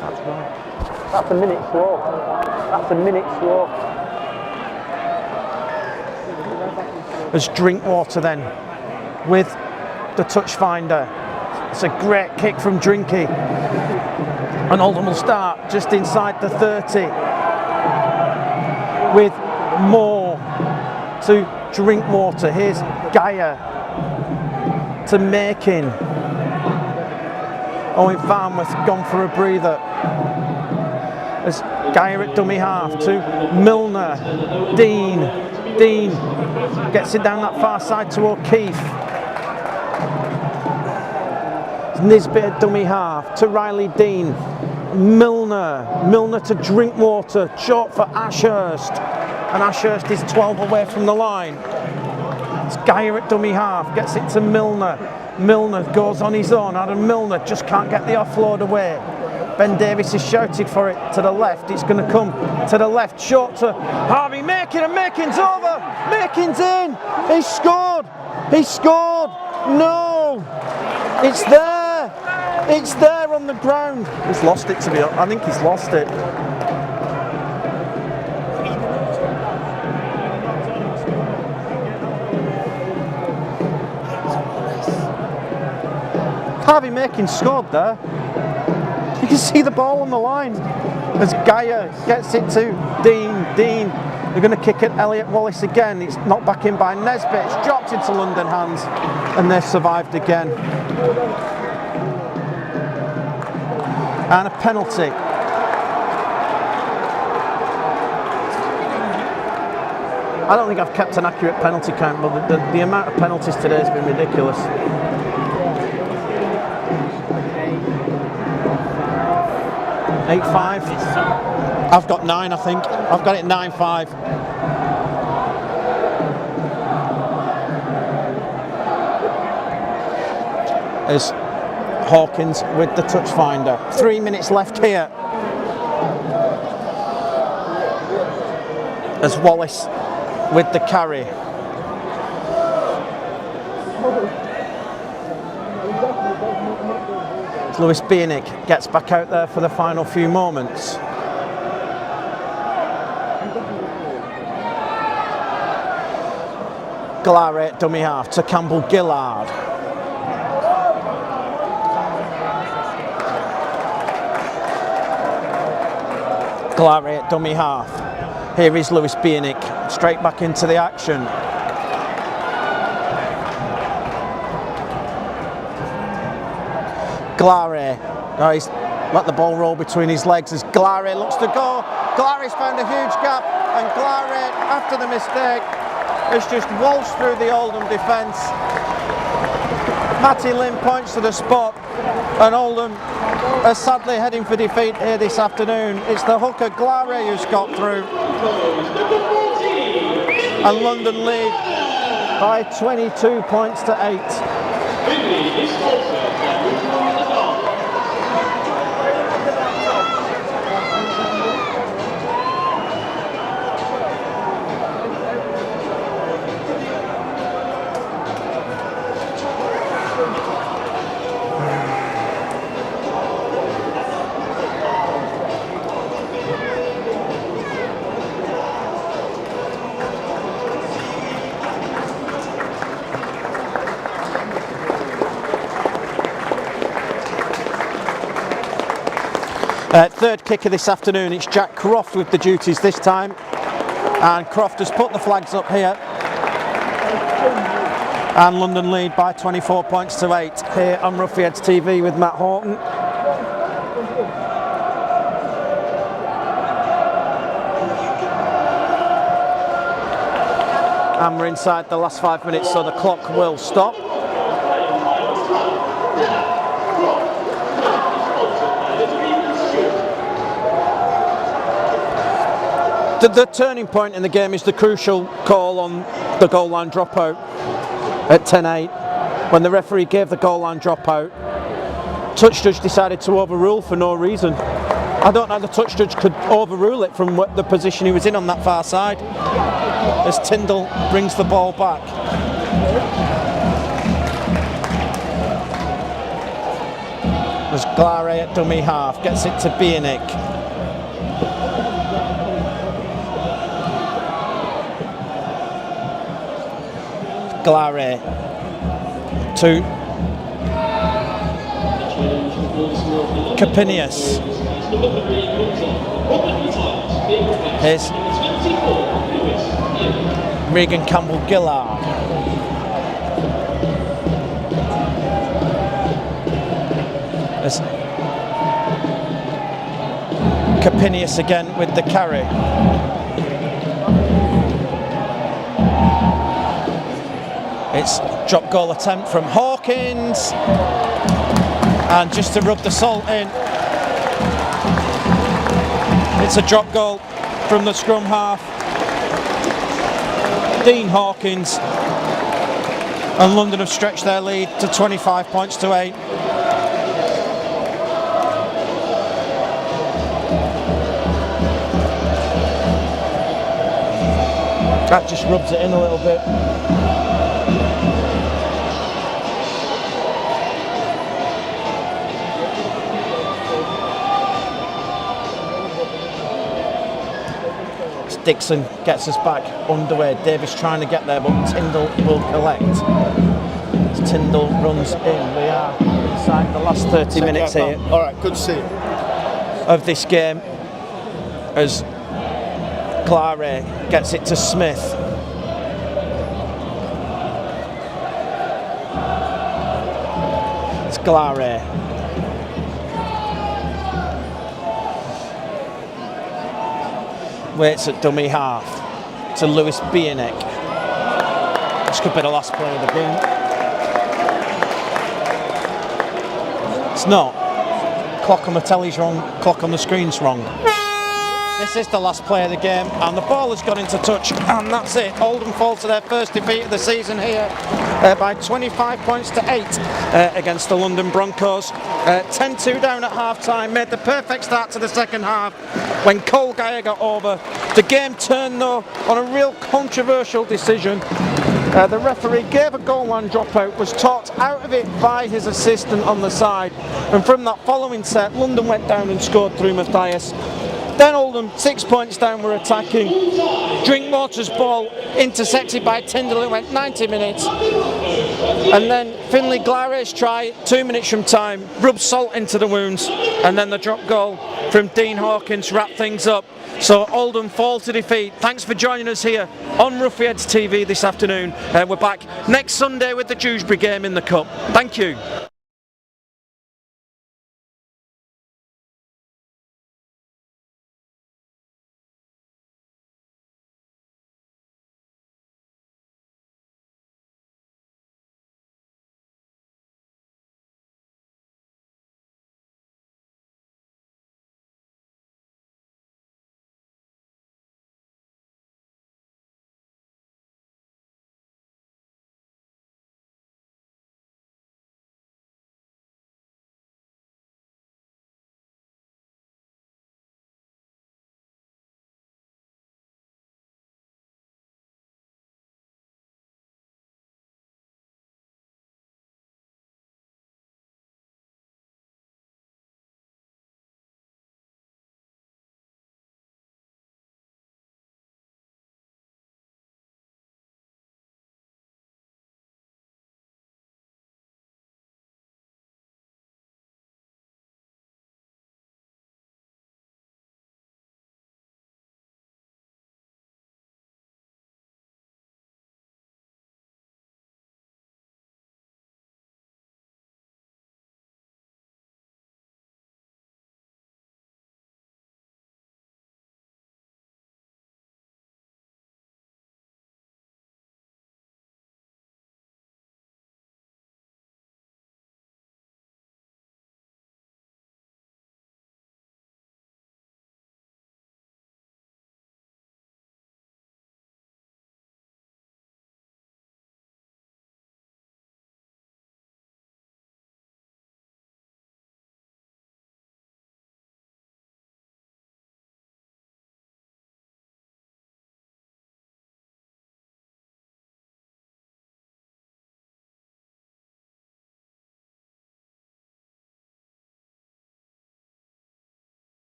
[SPEAKER 1] That's right. That's a minute slow. That's a minute slow. As Drinkwater then with the touch finder. It's a great kick from Drinky. And Oldham will start just inside the 30 with Moore to Drinkwater. Here's Geyer to Makin. Owen Farnworth gone for a breather. As Geyer at dummy half to Milner. Dean gets it down that far side to O'Keefe. Nisbet at dummy half to Riley Dean. Milner to Drinkwater, short for Ashurst, and Ashurst is 12 away from the line. It's Geyer at dummy half, gets it to Milner. Milner goes on his own. Adam Milner just can't get the offload away. Ben Davis has shouted for it to the left. It's going to come to the left, short to Harvey Makin, and Makin's over. Makin's in. He scored. He scored. No, it's there. It's there on the ground. He's lost it, to be honest. I think he's lost it. Harvey Makin scored there. You can see the ball on the line as Geyer gets it to Dean. They're going to kick it. Elliot Wallace again. It's knocked back in by Nesbitt. It's dropped into London hands, and they've survived again. And a penalty. I don't think I've kept an accurate penalty count, but the amount of penalties today has been ridiculous. Eight 5. I've got 9, I think. I've got it 9-5. As Hawkins with the touch finder. 3 minutes left here. As Wallace with the carry. Lewis Bienick gets back out there for the final few moments. Glary dummy half to Campbell Gillard. Glary at dummy half. Here is Lewis Bienick, straight back into the action. Glary, oh, he's let the ball roll between his legs as Glary looks to go. Glary's found a huge gap, and Glary, after the mistake, has just waltzed through the Oldham defence. Matty Lynn points to the spot, and Oldham are sadly heading for defeat here this afternoon. It's the hooker Glary who's got through, and London lead by 22 points to 8. Third kicker this afternoon, it's Jack Croft with the duties this time, and Croft has put the flags up here, and London lead by 24 points to 8 here on Roughyeds TV with Matt Horton. And we're inside the last 5 minutes, so the clock will stop. The turning point in the game is the crucial call on the goal line dropout at 10-8. When the referee gave the goal line dropout, touch judge decided to overrule for no reason. I don't know how the touch judge could overrule it from the position he was in on that far side, as Tyndall brings the ball back. There's Glary at dummy half, gets it to Bienick. Glary to Capinius. Here's Regan Campbell Gillard. There's Capinius again with the carry. It's drop goal attempt from Hawkins, and just to rub the salt in, it's a drop goal from the scrum half, Dean Hawkins, and London have stretched their lead to 25 points to 8. That just rubs it in a little bit. Dixon gets us back underway. Davis trying to get there, but Tyndall will collect. As Tyndall runs in. We are inside the last 30 minutes here.
[SPEAKER 2] All right, good to see you.
[SPEAKER 1] Of this game, as Glary gets it to Smith. It's Glary. Waits at dummy half to Lewis Bienick. This could be the last play of the game. It's not. Clock on the telly's wrong, clock on the screen's wrong. This is the last play of the game, and the ball has got into touch, and that's it. Oldham fall to their first defeat of the season here by 25 points to 8 against the London Broncos. 10-2 down at half-time, made the perfect start to the second half when Cole Geyer got over. The game turned though on a real controversial decision. The referee gave a goal line dropout, was talked out of it by his assistant on the side, and from that following set, London went down and scored through Matthias. Then Oldham, 6 points down, were attacking. Drinkwater's ball intercepted by Tyndall, it went 90 minutes. And then Finlay Glare's try, 2 minutes from time, rubbed salt into the wounds. And then the drop goal from Dean Hawkins wrapped things up. So Oldham fall to defeat. Thanks for joining us here on Roughyeds TV this afternoon. We're back next Sunday with the Dewsbury game in the Cup. Thank you.